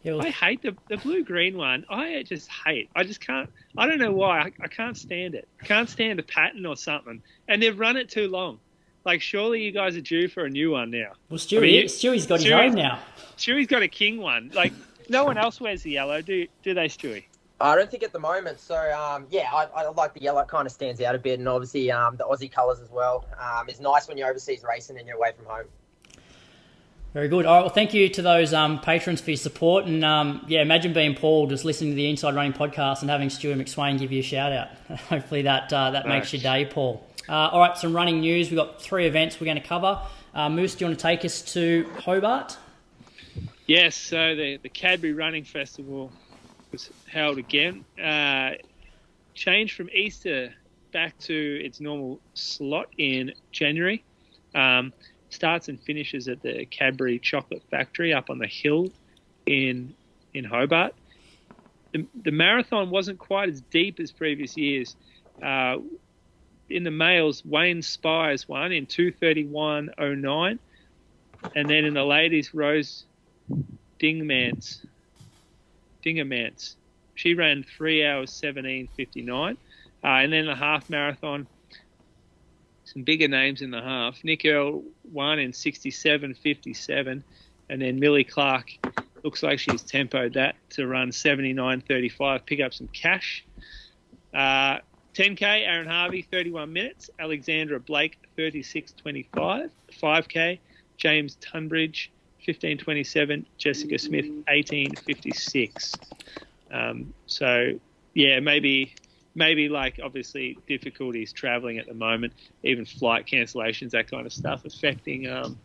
I hate the blue-green one. I just hate. I just can't. I don't know why. I can't stand it. I can't stand a pattern or something. And they've run it too long. Like, surely you guys are due for a new one now. Well, Stewie's got his own now. Stewie's got a king one. Like, no one else wears the yellow, do they, Stewie? I don't think at the moment. So, I like the yellow. It kind of stands out a bit. And obviously the Aussie colours as well. It's nice when you're overseas racing and you're away from home. Very good. All right, well, thank you to those patrons for your support. And, imagine being Paul, just listening to the Inside Running podcast and having Stewy McSweyn give you a shout-out. Hopefully that makes your day, Paul. All right, some running news. We've got 3 events we're going to cover. Moose, do you want to take us to Hobart? Yes, so the Cadbury Running Festival was held again. Changed from Easter back to its normal slot in January. Starts and finishes at the Cadbury Chocolate Factory up on the hill in Hobart. The marathon wasn't quite as deep as previous years. In the males, Wayne Spies won in 2:31.09, and then in the ladies, Rose Dingemanse. She ran 3 hours 17:59, and then the half marathon. Some bigger names in the half. Nick Earl won in 67.57, and then Milly Clark looks like she's tempoed that to run 79.35, pick up some cash. 10K, Aaron Harvey, 31 minutes. Alexandra Blake, 36.25. 5K, James Tunbridge, 15.27. Jessica Smith, 18.56. So, yeah, maybe like obviously difficulties traveling at the moment, even flight cancellations, that kind of stuff affecting the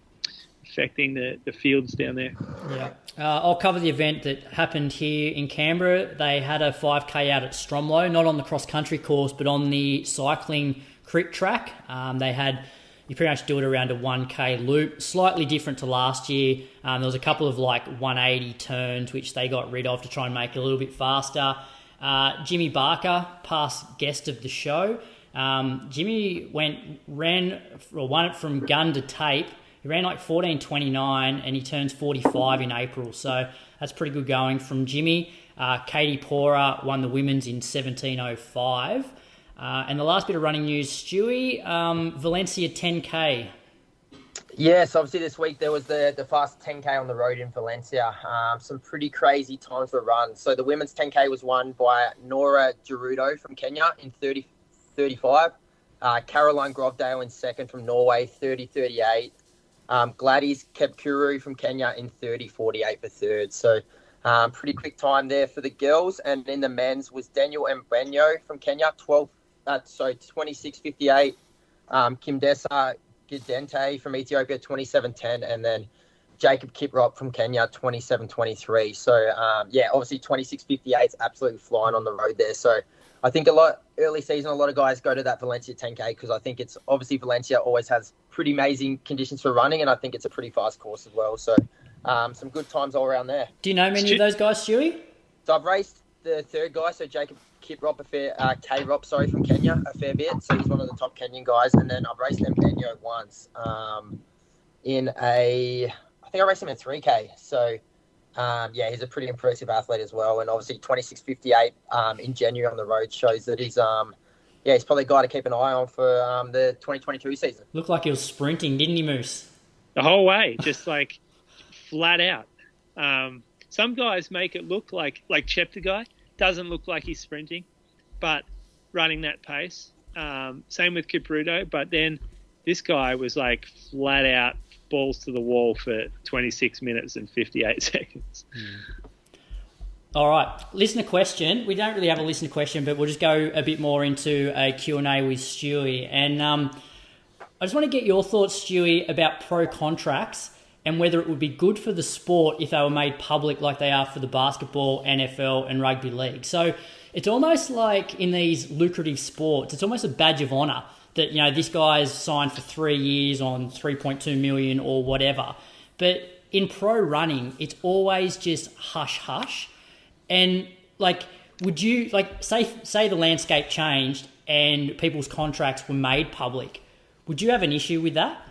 fields down there. Yeah. I'll cover the event that happened here in Canberra. They had a 5K out at Stromlo, not on the cross-country course, but on the cycling crit track. You pretty much do it around a 1K loop, slightly different to last year. There was a couple of 180 turns, which they got rid of to try and make it a little bit faster. Jimmy Barker, past guest of the show. Jimmy won it from gun to tape. He ran 14:29 and he turns 45 in April. So that's pretty good going from Jimmy. Katie Porra won the women's in 17:05. And the last bit of running news, Stewy, Valencia 10K. Yes, obviously this week there was the fast 10K on the road in Valencia. Some pretty crazy times for runs. So the women's 10K was won by Norah Jeruto from Kenya in 30:35. Caroline Grovdale in second from Norway, 30:38. Gladys Kepkuru from Kenya in 30:48 for third. So pretty quick time there for the girls. And in the men's was Daniel Ebenyo from Kenya, 26:58. Kimdesa Gidente from Ethiopia, 27:10, and then Jacob Kiprop from Kenya, 27:23. So, obviously 26:58 is absolutely flying on the road there. So I think early season, a lot of guys go to that Valencia 10K because I think it's obviously Valencia always has pretty amazing conditions for running, and I think it's a pretty fast course as well. So some good times all around there. Do you know many of those guys, Stewy? So I've raced the third guy, so Jacob Kiprop, from Kenya, a fair bit. So he's one of the top Kenyan guys. And then I've raced Ebenyo once I think I raced him in 3K. So, he's a pretty impressive athlete as well. And obviously 26:58 in January on the road shows that he's probably a guy to keep an eye on for the 2022 season. Looked like he was sprinting, didn't he, Moose? The whole way, just flat out. Some guys make it look like Chepta guy. Doesn't look like he's sprinting, but running that pace. Same with Kipruto, but then this guy was flat out balls to the wall for 26 minutes and 58 seconds. All right, listener question. We don't really have a listener question, but we'll just go a bit more into a Q&A with Stewy. And I just want to get your thoughts, Stewy, about pro contracts and whether it would be good for the sport if they were made public like they are for the basketball, NFL and rugby league. So it's almost like in these lucrative sports, it's almost a badge of honour that, this guy's signed for 3 years on 3.2 million or whatever. But in pro running, it's always just hush-hush. And, would you, say the landscape changed and people's contracts were made public, would you have an issue with that?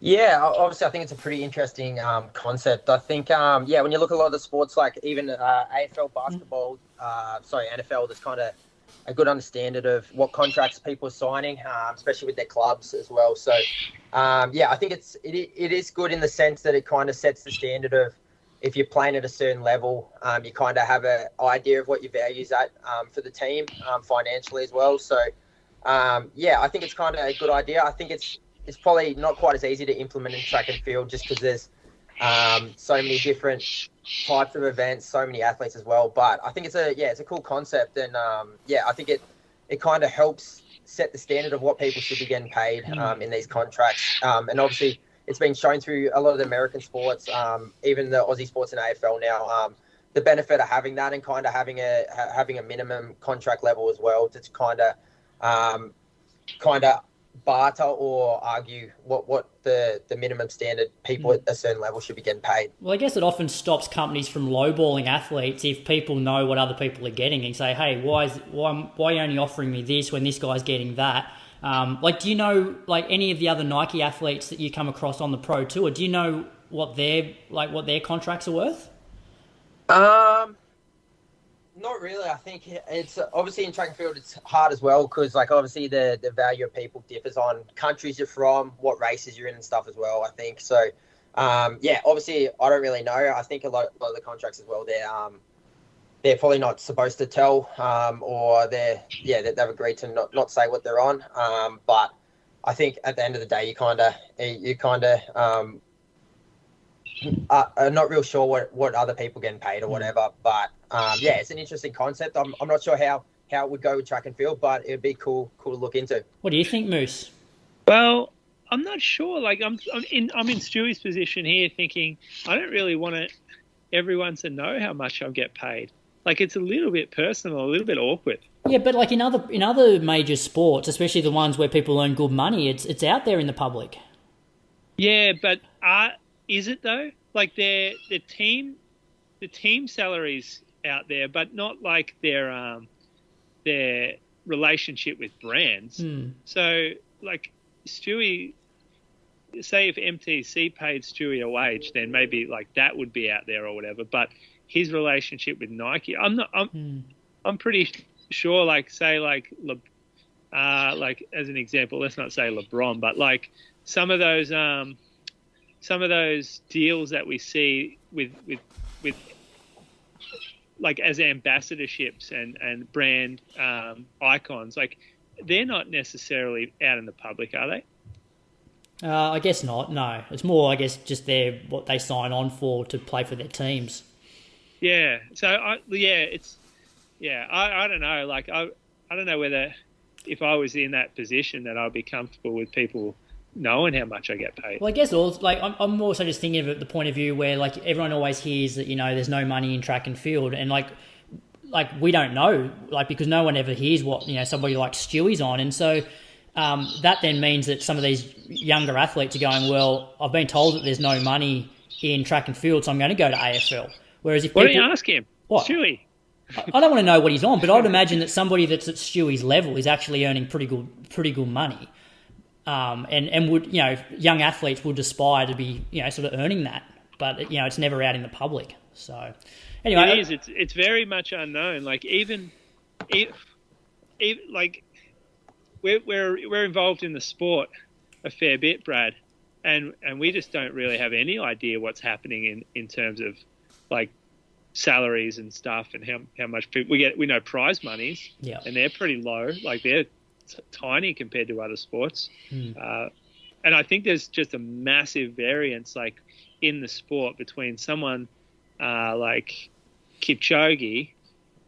Yeah, obviously I think it's a pretty interesting concept. I think, when you look at a lot of the sports, like even AFL basketball, NFL, there's kind of a good understanding of what contracts people are signing, especially with their clubs as well. So, I think it is good in the sense that it kind of sets the standard of if you're playing at a certain level, you kind of have an idea of what your value's at for the team financially as well. So, I think it's kind of a good idea. I think it's probably not quite as easy to implement in track and field just because there's so many different types of events, so many athletes as well. But I think it's a cool concept, and I think it kind of helps set the standard of what people should be getting paid in these contracts. And obviously, it's been shown through a lot of the American sports, even the Aussie sports and AFL now. The benefit of having that and kind of having a minimum contract level as well to kind of kind of barter or argue what the minimum standard people at a certain level should be getting paid. Well, I guess it often stops companies from lowballing athletes if people know what other people are getting and say, hey, why are you only offering me this when this guy's getting that? Do you know any of the other Nike athletes that you come across on the pro tour? Do you know what their contracts are worth? Not really. I think it's obviously in track and field it's hard as well because obviously the value of people differs on countries you're from, what races you're in and stuff as well. I think so. Obviously I don't really know. I think a lot of the contracts as well they're probably not supposed to tell or they've agreed to not say what they're on. But I think at the end of the day you kind of I'm not real sure what other people getting paid or whatever, but it's an interesting concept. I'm not sure how it would go with track and field, but it'd be cool to look into. What do you think, Moose? Well, I'm not sure. I'm in Stewie's position here, thinking I don't really want everyone to know how much I'll get paid. It's a little bit personal, a little bit awkward. Yeah, but in other major sports, especially the ones where people earn good money, it's out there in the public. Yeah, but is it though? The team salaries out there, but not their relationship with brands. So Stewie, say if MTC paid Stewie a wage, then maybe that would be out there or whatever. But his relationship with Nike, I'm pretty sure. As an example, let's not say LeBron, but some of those deals that we see with as ambassadorships and brand icons, they're not necessarily out in the public, are they? I guess not. No, it's more, I guess, just what they sign on for to play for their teams. Yeah. So I don't know. I don't know whether if I was in that position that I'd be comfortable with people knowing how much I get paid. Well, I guess also, I'm also just thinking of it the point of view where everyone always hears that there's no money in track and field, and we don't know because no one ever hears what somebody like Stewie's on, and so that then means that some of these younger athletes are going, well, I've been told that there's no money in track and field, so I'm going to go to AFL. Whereas if why don't you ask him? What? Stewie. I don't want to know what he's on, but I'd imagine that somebody that's at Stewie's level is actually earning pretty good money. And would young athletes would aspire to be sort of earning that, but it's never out in the public. So anyway, it is. It's very much unknown. We're involved in the sport a fair bit, Brad, and we just don't really have any idea what's happening in terms of salaries and stuff and how much people we get. We know prize monies, and they're pretty low. They're tiny compared to other sports. And I think there's just a massive variance in the sport between someone like Kipchoge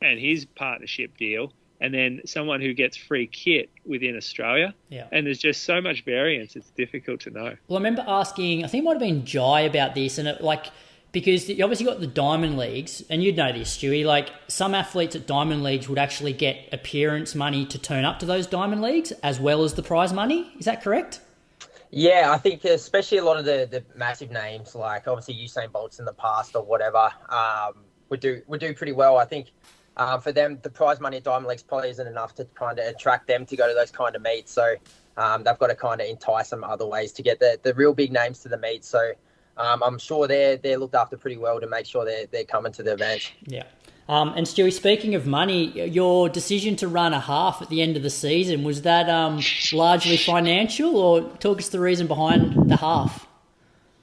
and his partnership deal and then someone who gets free kit within Australia. And there's just so much variance, it's difficult to know. Well, I remember asking, I think it might have been Jai about this, and because you obviously got the Diamond Leagues, and you'd know this, Stewie, some athletes at Diamond Leagues would actually get appearance money to turn up to those Diamond Leagues as well as the prize money. Is that correct? Yeah, I think especially a lot of the massive names, obviously Usain Bolt's in the past or whatever, would do pretty well. I think for them, the prize money at Diamond Leagues probably isn't enough to kind of attract them to go to those kind of meets. So they've got to kind of entice them other ways to get the real big names to the meet. So I'm sure they're looked after pretty well to make sure they're coming to the event. Yeah. And Stewie, speaking of money, your decision to run a half at the end of the season, was that largely financial, or talk us the reason behind the half?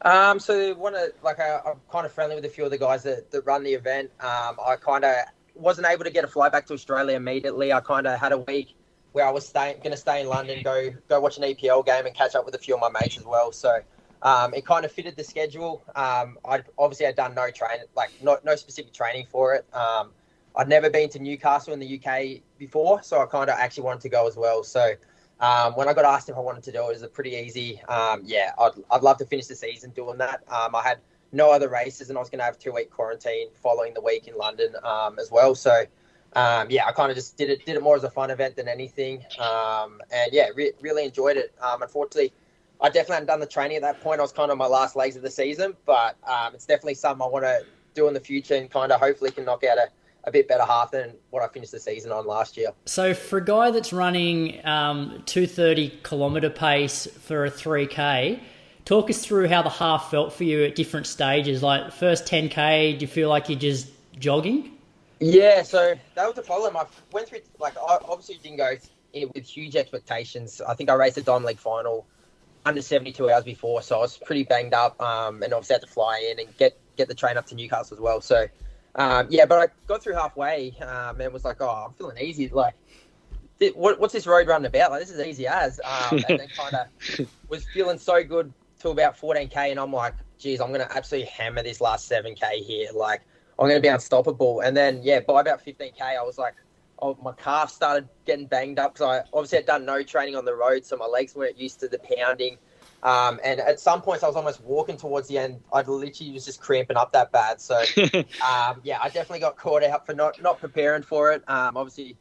So I'm kind of friendly with a few of the guys that run the event. I kind of wasn't able to get a flight back to Australia immediately. I kind of had a week where I was going to stay in London, go watch an EPL game and catch up with a few of my mates as well. So it kind of fitted the schedule. I obviously had done no training, no specific training for it. I'd never been to Newcastle in the UK before, so I kind of actually wanted to go as well. So when I got asked if I wanted to do it, it was a pretty easy. I'd love to finish the season doing that. I had no other races, and I was going to have a 2-week quarantine following the week in London as well. So I kind of just did it more as a fun event than anything. Really enjoyed it. Unfortunately, I definitely hadn't done the training at that point. I was kind of my last legs of the season, but it's definitely something I want to do in the future and kind of hopefully can knock out a bit better half than what I finished the season on last year. So for a guy that's running 230 kilometre pace for a 3K, talk us through how the half felt for you at different stages. Like first 10K, do you feel like you're just jogging? Yeah, so that was the problem. I went through, I obviously didn't go in with huge expectations. I think I raced the Diamond League final under 72 hours before, so I was pretty banged up and obviously had to fly in and get the train up to Newcastle as well. So, but I got through halfway and was like, oh, I'm feeling easy. Like, what's this road run about? Like, this is easy as. And then kind of was feeling so good till about 14K, and I'm like, geez, I'm going to absolutely hammer this last 7K here. Like, I'm going to be unstoppable. And then, by about 15K, I was like, my calf started getting banged up because I obviously had done no training on the road, so my legs weren't used to the pounding. And at some points, I was almost walking towards the end. I literally was just cramping up that bad. So, I definitely got caught out for not preparing for it. Obviously,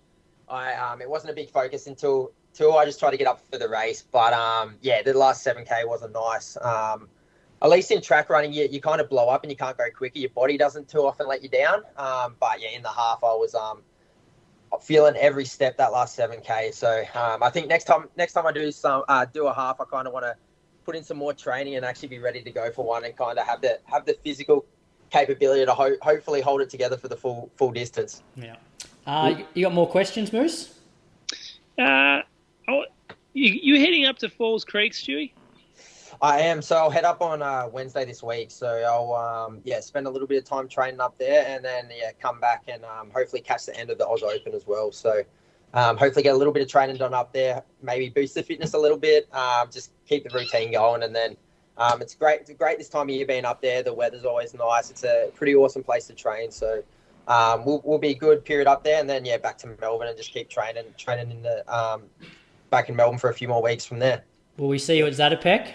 it wasn't a big focus until I just tried to get up for the race. But, the last 7K wasn't nice. At least in track running, you kind of blow up and you can't go quicker. Your body doesn't too often let you down. In the half, I was feeling every step that last 7K. So I think next time I do a half, I kind of want to put in some more training and actually be ready to go for one and kind of have the physical capability to hopefully hold it together for the full distance. Yeah. You got more questions, Moose? You heading up to Falls Creek, Stewie? I am. So I'll head up on Wednesday this week. So I'll spend a little bit of time training up there and then come back and hopefully catch the end of the Oz Open as well. So hopefully get a little bit of training done up there, maybe boost the fitness a little bit, just keep the routine going. And then it's great this time of year being up there. The weather's always nice. It's a pretty awesome place to train. So we'll be a good period up there and then back to Melbourne and just keep training in the back in Melbourne for a few more weeks from there. Will we see you at Zatopek?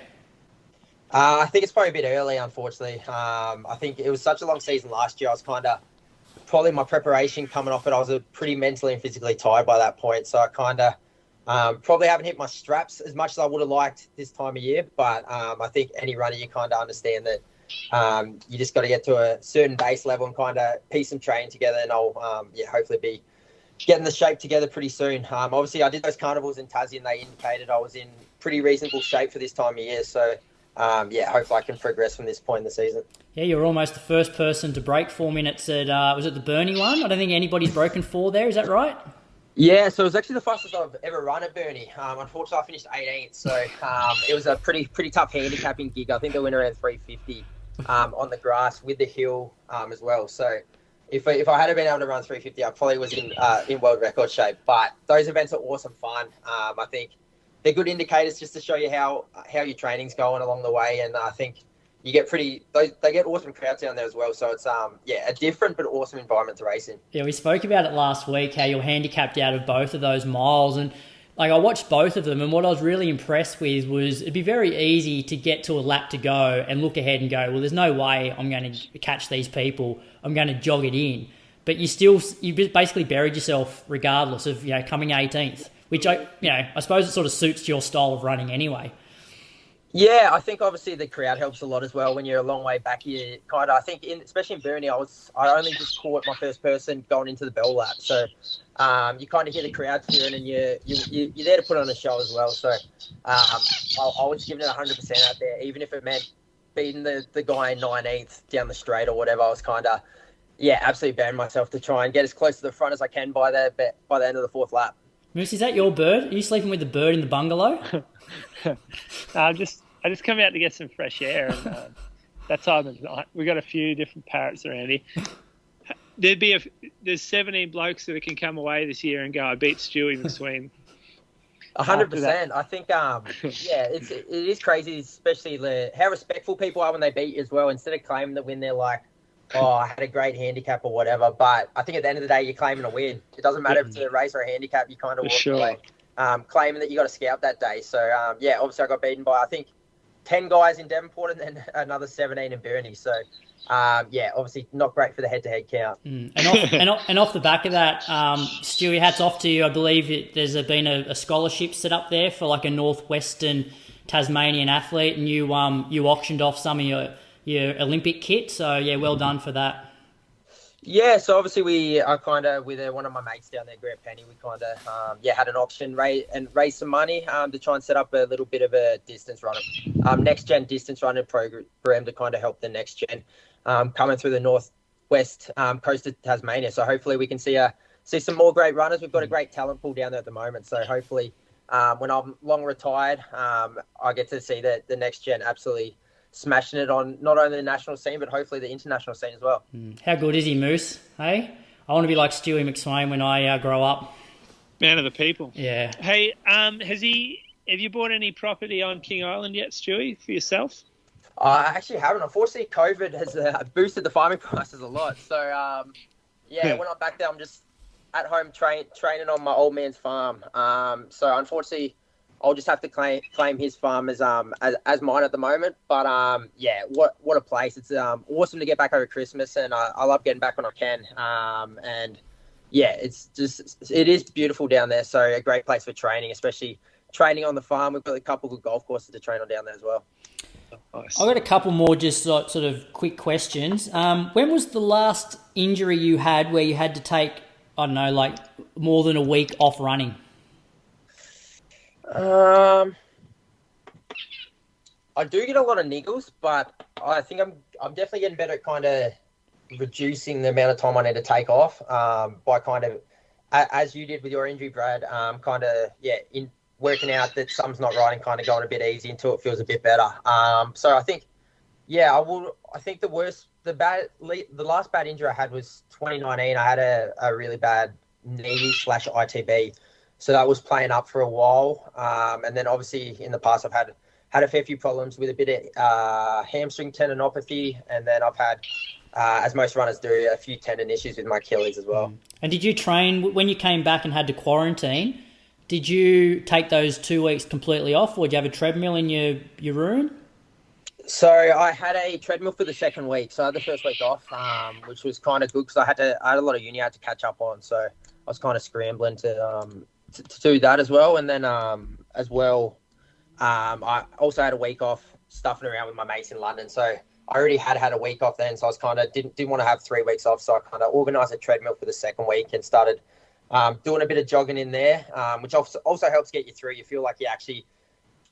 I think it's probably a bit early, unfortunately. I think it was such a long season last year. I was probably my preparation coming off it, I was pretty mentally and physically tired by that point. So I kind of probably haven't hit my straps as much as I would have liked this time of year. But I think any runner, you kind of understand that you just got to get to a certain base level and kind of piece some training together. And I'll hopefully be getting the shape together pretty soon. Obviously, I did those carnivals in Tassie and they indicated I was in pretty reasonable shape for this time of year. So hopefully I can progress from this point in the season. Yeah, you're almost the first person to break 4 minutes at, was it the Burnie one? I don't think anybody's broken 4 there, is that right? Yeah, so it was actually the fastest I've ever run at Burnie. Unfortunately, I finished 18th, so it was a pretty tough handicapping gig. I think I went around 350 on the grass with the hill as well. So if I had been able to run 350, I probably was in world record shape. But those events are awesome fun. I think they're good indicators just to show you how your training's going along the way. And I think you get they get awesome crowds down there as well. So it's, a different but awesome environment to race in. Yeah, we spoke about it last week, how you're handicapped out of both of those miles. And I watched both of them. And what I was really impressed with was it'd be very easy to get to a lap to go and look ahead and go, well, there's no way I'm going to catch these people. I'm going to jog it in. But you basically buried yourself regardless of, coming 18th. Which I suppose it sort of suits your style of running anyway. Yeah, I think obviously the crowd helps a lot as well. When you're a long way back, you kind of, I think, especially in Burnie, I only just caught my first person going into the bell lap. So you kind of hear the crowd cheering and you're there to put on a show as well. So I was giving it 100% out there, even if it meant beating the guy in 19th down the straight or whatever. I was kind of, absolutely burying myself to try and get as close to the front as I can by the end of the 4th lap. Moose, is that your bird? Are you sleeping with the bird in the bungalow? I just come out to get some fresh air. And, that time of night, we got a few different parrots around here. There's 17 blokes that can come away this year and go, I beat Stewy McSweyn. 100%. I think, it is crazy, especially how respectful people are when they beat you as well. Instead of claiming the win, they're like, oh, I had a great handicap or whatever. But I think at the end of the day, you're claiming a win. It doesn't matter if it's a race or a handicap. You kind of walk away claiming that you got a scalp that day. So, obviously I got beaten by, I think, 10 guys in Devonport and then another 17 in Burnie. So, obviously not great for the head-to-head count. And off the back of that, Stewy, hats off to you. I believe there's been a scholarship set up there for like a northwestern Tasmanian athlete, and you auctioned off some of your Olympic kit. So yeah, well done for that. Yeah, so obviously we are kind of with one of my mates down there, Grant Penny. We kind of had an auction raise some money to try and set up a little bit of a distance runner, next gen distance running program to kind of help the next gen coming through the northwest coast of Tasmania. So hopefully we can see some more great runners. We've got a great talent pool down there at the moment. So hopefully when I'm long retired, I get to see the next gen absolutely smashing it on not only the national scene, but hopefully the international scene as well. How good is he, Moose? Hey? I want to be like Stewy McSweyn when I grow up. Man of the people. Yeah. Hey, have you bought any property on King Island yet, Stewy, for yourself? I actually haven't. Unfortunately, COVID has boosted the farming prices a lot. So, when I'm back there, I'm just at home training on my old man's farm. So, unfortunately, I'll just have to claim his farm as mine at the moment. But what a place! It's awesome to get back over Christmas, and I love getting back when I can. It is beautiful down there. So a great place for training, especially training on the farm. We've got a couple of good golf courses to train on down there as well. Nice. I've got a couple more just sort of quick questions. When was the last injury you had where you had to take, I don't know, like more than a week off running? I do get a lot of niggles, but I think I'm definitely getting better at kind of reducing the amount of time I need to take off by kind of, as you did with your injury, Brad, in working out that something's not right and kind of going a bit easy until it feels a bit better. So I think, I think the last bad injury I had was 2019. I had a really bad knee/ITB. So that was playing up for a while. And then obviously in the past, I've had a fair few problems with a bit of hamstring tendinopathy. And then I've had, as most runners do, a few tendon issues with my Achilles as well. And did you train, when you came back and had to quarantine, did you take those 2 weeks completely off, or did you have a treadmill in your room? So I had a treadmill for the second week. So I had the first week off, which was kind of good because I had a lot of uni I had to catch up on. So I was kind of scrambling to do that as well. And then I also had a week off stuffing around with my mates in London. So I already had a week off then. So I was kind of didn't want to have 3 weeks off. So I kind of organised a treadmill for the second week and started doing a bit of jogging in there, which also helps get you through. You feel like you're actually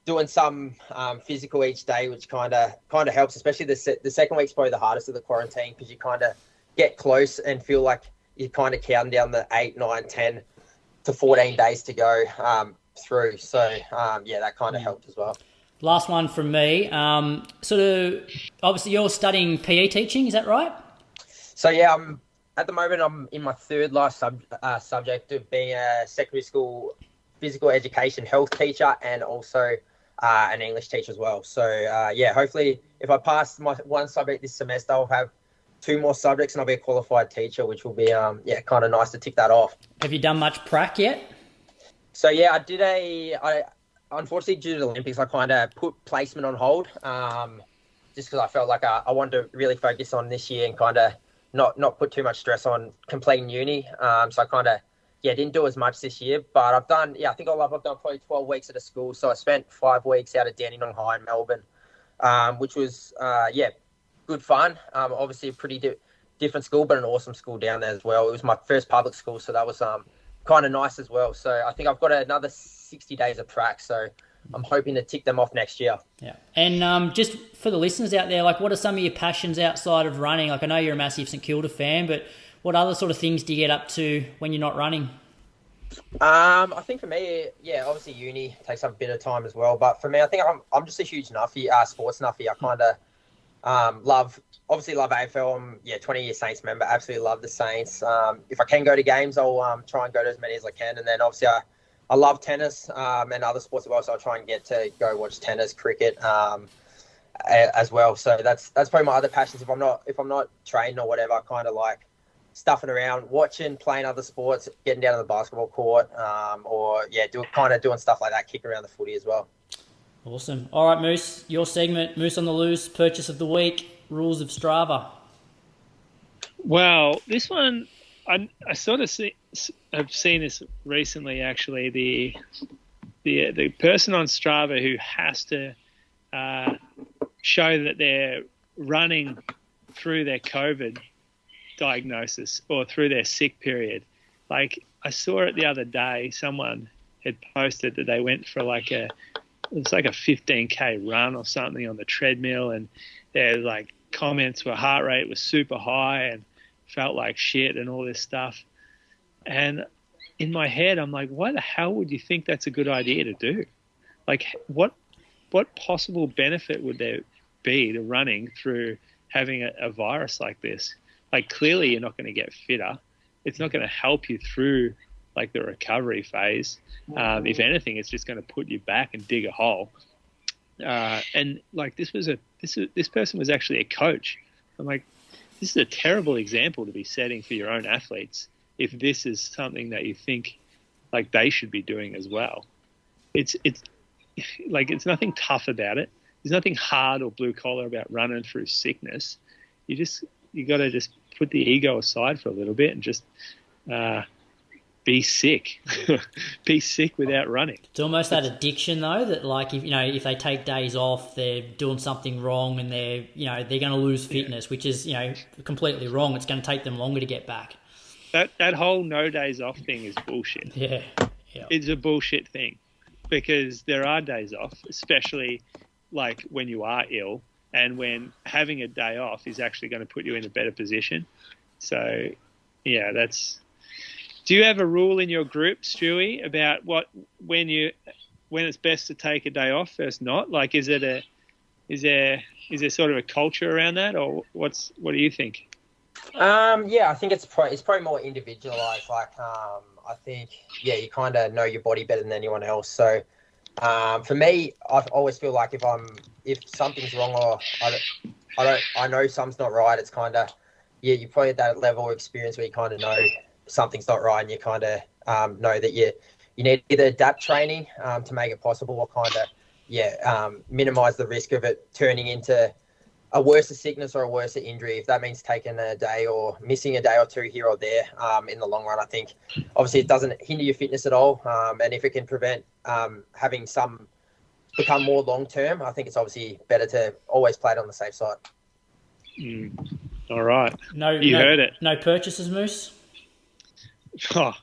doing some physical each day, which kind of helps, especially the second week's probably the hardest of the quarantine because you kind of get close and feel like you're kind of counting down the 8, 9, 10 to 14 days to go through. So, that kind of helped as well. Last one from me. Obviously you're studying PE teaching, is that right? So, at the moment, I'm in my third last subject of being a secondary school physical education health teacher and also an English teacher as well. So, hopefully if I pass my one subject this semester, I'll have 2 more subjects and I'll be a qualified teacher, which will be, kind of nice to tick that off. Have you done much prac yet? So, I did unfortunately, due to the Olympics, I kind of put placement on hold just because I felt like I wanted to really focus on this year and kind of not put too much stress on completing uni. So I kind of, didn't do as much this year. But I've done, I've done probably 12 weeks at a school. So I spent 5 weeks out at Dandenong High in Melbourne, which was, good fun. Obviously a pretty different school, but an awesome school down there as well. It was my first public school, so that was kind of nice as well. So I think I've got another 60 days of prac, so I'm hoping to tick them off next year. Yeah. And just for the listeners out there, like what are some of your passions outside of running? Like I know you're a massive St Kilda fan, but what other sort of things do you get up to when you're not running? I think for me, obviously uni takes up a bit of time as well. But for me, I think I'm just a huge nuffy, sports nuffy. I kind of love AFL. I'm 20-year Saints member. Absolutely love the Saints. If I can go to games, I'll try and go to as many as I can. And then obviously I love tennis and other sports as well. So I'll try and get to go watch tennis, cricket as well. So that's probably my other passions. If I'm not training or whatever, I kind of like stuffing around, watching, playing other sports, getting down to the basketball court, doing stuff like that, kicking around the footy as well. Awesome. All right, Moose, your segment, Moose on the Loose, purchase of the week, rules of Strava. Well, this one, I sort of have seen this recently, actually. The person on Strava who has to show that they're running through their COVID diagnosis or through their sick period. Like, I saw it the other day, someone had posted that they went for it was like a 15K run or something on the treadmill, and their like comments were heart rate was super high and felt like shit and all this stuff. And in my head, I'm like, why the hell would you think that's a good idea to do? Like, what possible benefit would there be to running through having a virus like this? Like, clearly you're not going to get fitter. It's not going to help you through like the recovery phase. If anything, it's just going to put you back and dig a hole. And like, this person was actually a coach. I'm like, this is a terrible example to be setting for your own athletes if this is something that you think like they should be doing as well. It's like, it's nothing tough about it. There's nothing hard or blue collar about running through sickness. You got to just put the ego aside for a little bit and just be sick. Be sick without running. It's almost that addiction, though, that like, if they take days off, they're doing something wrong, and they're going to lose fitness, which is completely wrong. It's going to take them longer to get back. That whole no days off thing is bullshit. Yeah. It's a bullshit thing, because there are days off, especially like when you are ill, and when having a day off is actually going to put you in a better position. So, yeah, Do you have a rule in your group, Stewy, about when it's best to take a day off versus not? Like, is there sort of a culture around that, or what do you think? Yeah, I think it's probably more individualized. Like, I think, you kind of know your body better than anyone else. So, for me, I always feel like if something's wrong or I know something's not right, it's kind of, you probably at that level of experience where you kind of know something's not right, and you kind of know that you need either adapt training to make it possible, or kind of minimize the risk of it turning into a worse sickness or a worse injury. If that means taking a day or missing a day or two here or there, in the long run, I think obviously it doesn't hinder your fitness at all, and if it can prevent having some become more long term, I think it's obviously better to always play it on the safe side. All right, you heard it. No purchases, Moose. Oh,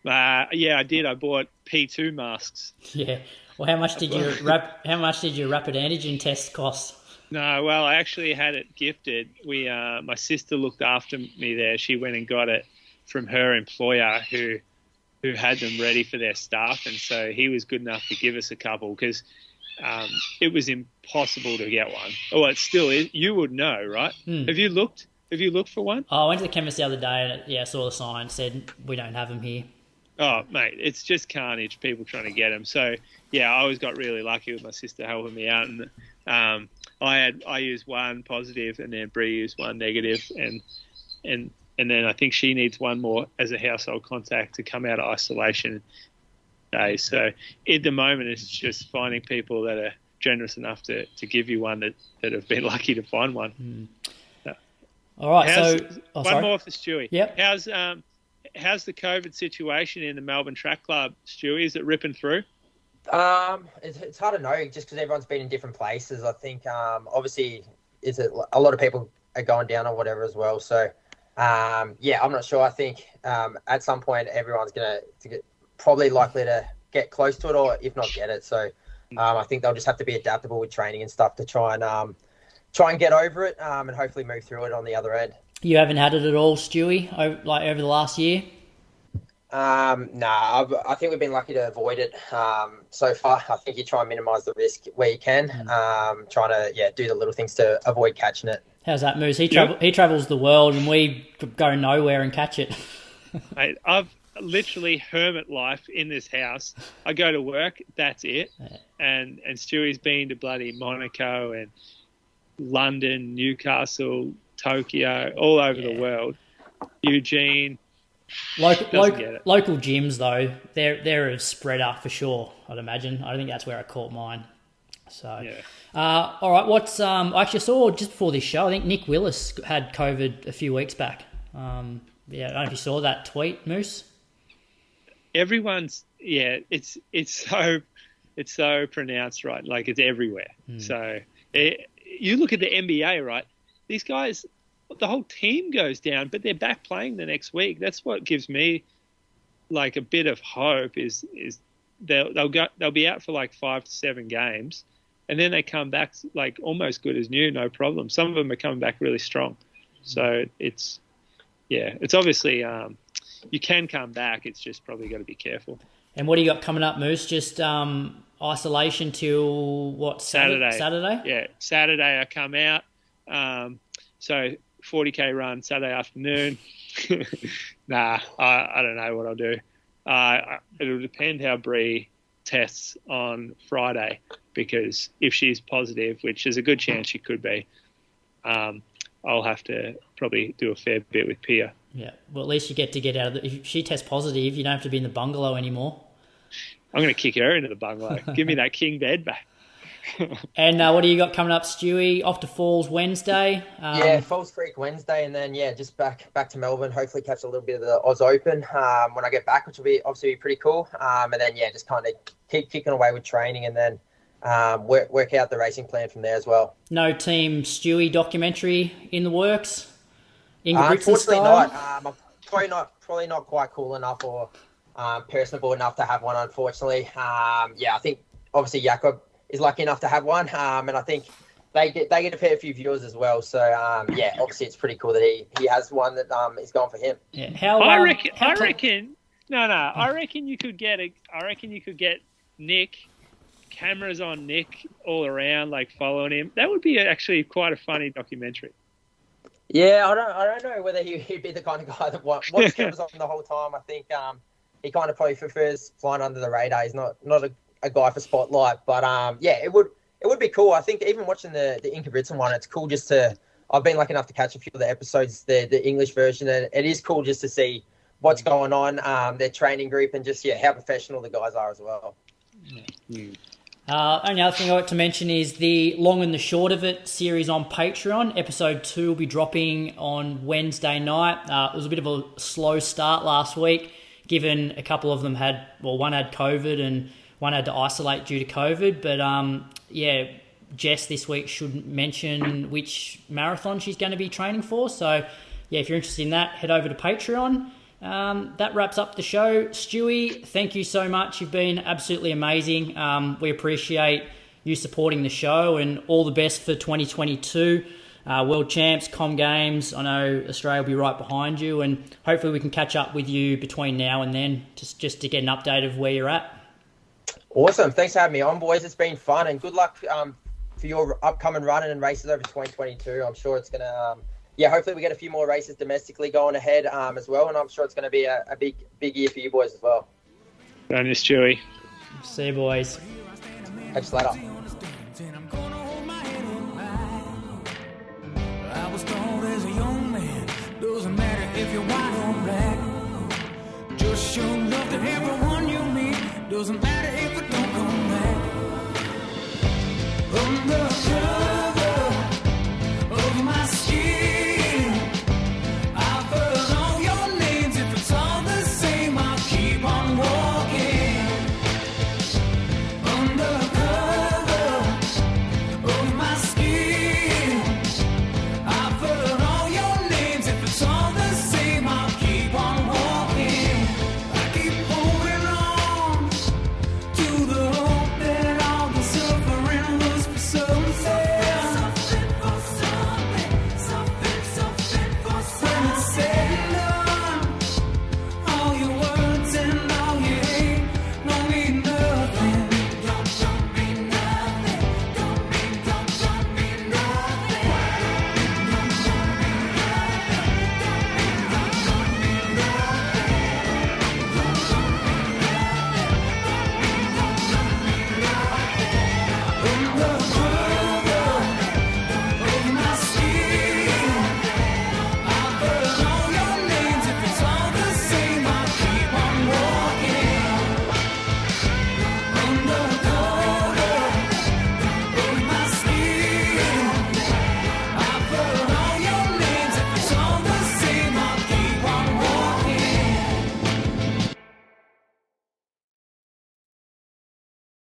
yeah, I did. I bought P2 masks. Yeah. Well, how much did your rapid antigen test cost? No, well, I actually had it gifted. My sister looked after me there. She went and got it from her employer, who had them ready for their staff, and so he was good enough to give us a couple, because it was impossible to get one. Oh, it still is. You would know, right? Have you looked? Have you looked for one? Oh, I went to the chemist the other day and I saw the sign, said we don't have them here. Oh, mate, it's just carnage, people trying to get them. So, yeah, I always got really lucky with my sister helping me out. And I used one positive, and then Bree used one negative, and then I think she needs one more as a household contact to come out of isolation day. So at the moment, it's just finding people that are generous enough to give you one that have been lucky to find one. All right, one more for Stewy. Yep. How's the COVID situation in the Melbourne Track Club, Stewy? Is it ripping through? It's hard to know, just because everyone's been in different places. I think obviously a lot of people are going down or whatever as well. So I'm not sure. I think at some point everyone's going to get probably likely to get close to it, or if not get it. So I think they'll just have to be adaptable with training and stuff to try and get over it, and hopefully move through it on the other end. You haven't had it at all, Stewy, over the last year? I think we've been lucky to avoid it so far. I think you try and minimise the risk where you can, trying to do the little things to avoid catching it. How's that, Moose? He travels the world, and we go nowhere and catch it. Mate, I've literally hermit life in this house. I go to work, that's it. Yeah. And Stewy's been to bloody Monaco and London, Newcastle, Tokyo, all over the world. Eugene. Local gyms, though, they're a spreader for sure, I'd imagine. I think that's where I caught mine. So, Yeah. all right. What's I actually saw just before this show. I think Nick Willis had COVID a few weeks back. I don't know if you saw that tweet, Moose. Everyone's it's so pronounced, right? Like it's everywhere. So you look at the NBA, right? These guys, the whole team goes down, but they're back playing the next week. That's what gives me like a bit of hope. Is they'll be out for like 5 to 7 games, and then they come back like almost good as new, no problem. Some of them are coming back really strong. So it's obviously you can come back. It's just probably got to be careful. And what do you got coming up, Moose? Just isolation till what? Saturday? Yeah, Saturday I come out. So 40K run Saturday afternoon. I don't know what I'll do. It'll depend how Bree tests on Friday, because if she's positive, which is a good chance she could be, I'll have to probably do a fair bit with Pia. Yeah, well, at least you get out of the... If she tests positive, you don't have to be in the bungalow anymore. I'm going to kick her into the bungalow. Give me that king bed back. And what do you got coming up, Stewy? Off to Falls Wednesday. Falls Creek Wednesday, and then just back to Melbourne. Hopefully catch a little bit of the Oz Open when I get back, which will be obviously pretty cool. And then just kind of keep kicking away with training, and then work out the racing plan from there as well. No Team Stewy documentary in the works. Unfortunately not. I'm probably not quite cool enough or personable enough to have one. Unfortunately, I think obviously Jakob is lucky enough to have one, and I think they get a fair few viewers as well. So obviously it's pretty cool that he has one that is going for him. Yeah, I reckon you could get Nick, cameras on Nick all around, like following him. That would be actually quite a funny documentary. Yeah, I don't know whether he'd be the kind of guy that wants cameras on the whole time. I think he kind of probably prefers flying under the radar. He's not a guy for spotlight, but it would be cool. I think even watching the Inca Britson one, it's cool just to. I've been lucky enough to catch a few of the episodes, the English version, and it is cool just to see what's going on, their training group, and just how professional the guys are as well. Only other thing I want to mention is the Long and the Short of It series on Patreon. Episode 2 will be dropping on Wednesday night. It was a bit of a slow start last week, given a couple of them one had COVID and one had to isolate due to COVID. But Jess this week should mention which marathon she's going to be training for. So if you're interested in that, head over to Patreon. That wraps up the show. Stewy, thank you so much. You've been absolutely amazing. We appreciate you supporting the show, and all the best for 2022. World Champs, Com Games. I know Australia will be right behind you, and hopefully we can catch up with you between now and then just to get an update of where you're at. Awesome. Thanks for having me on, boys. It's been fun, and good luck for your upcoming running and races over 2022. I'm sure it's going to... hopefully we get a few more races domestically going ahead as well, and I'm sure it's going to be a big year for you boys as well. Done this, Stewy. See you, boys. Catch you later. I was told as a young man, doesn't matter if you're white or black, just show love to everyone you meet, doesn't matter if it don't come back. Under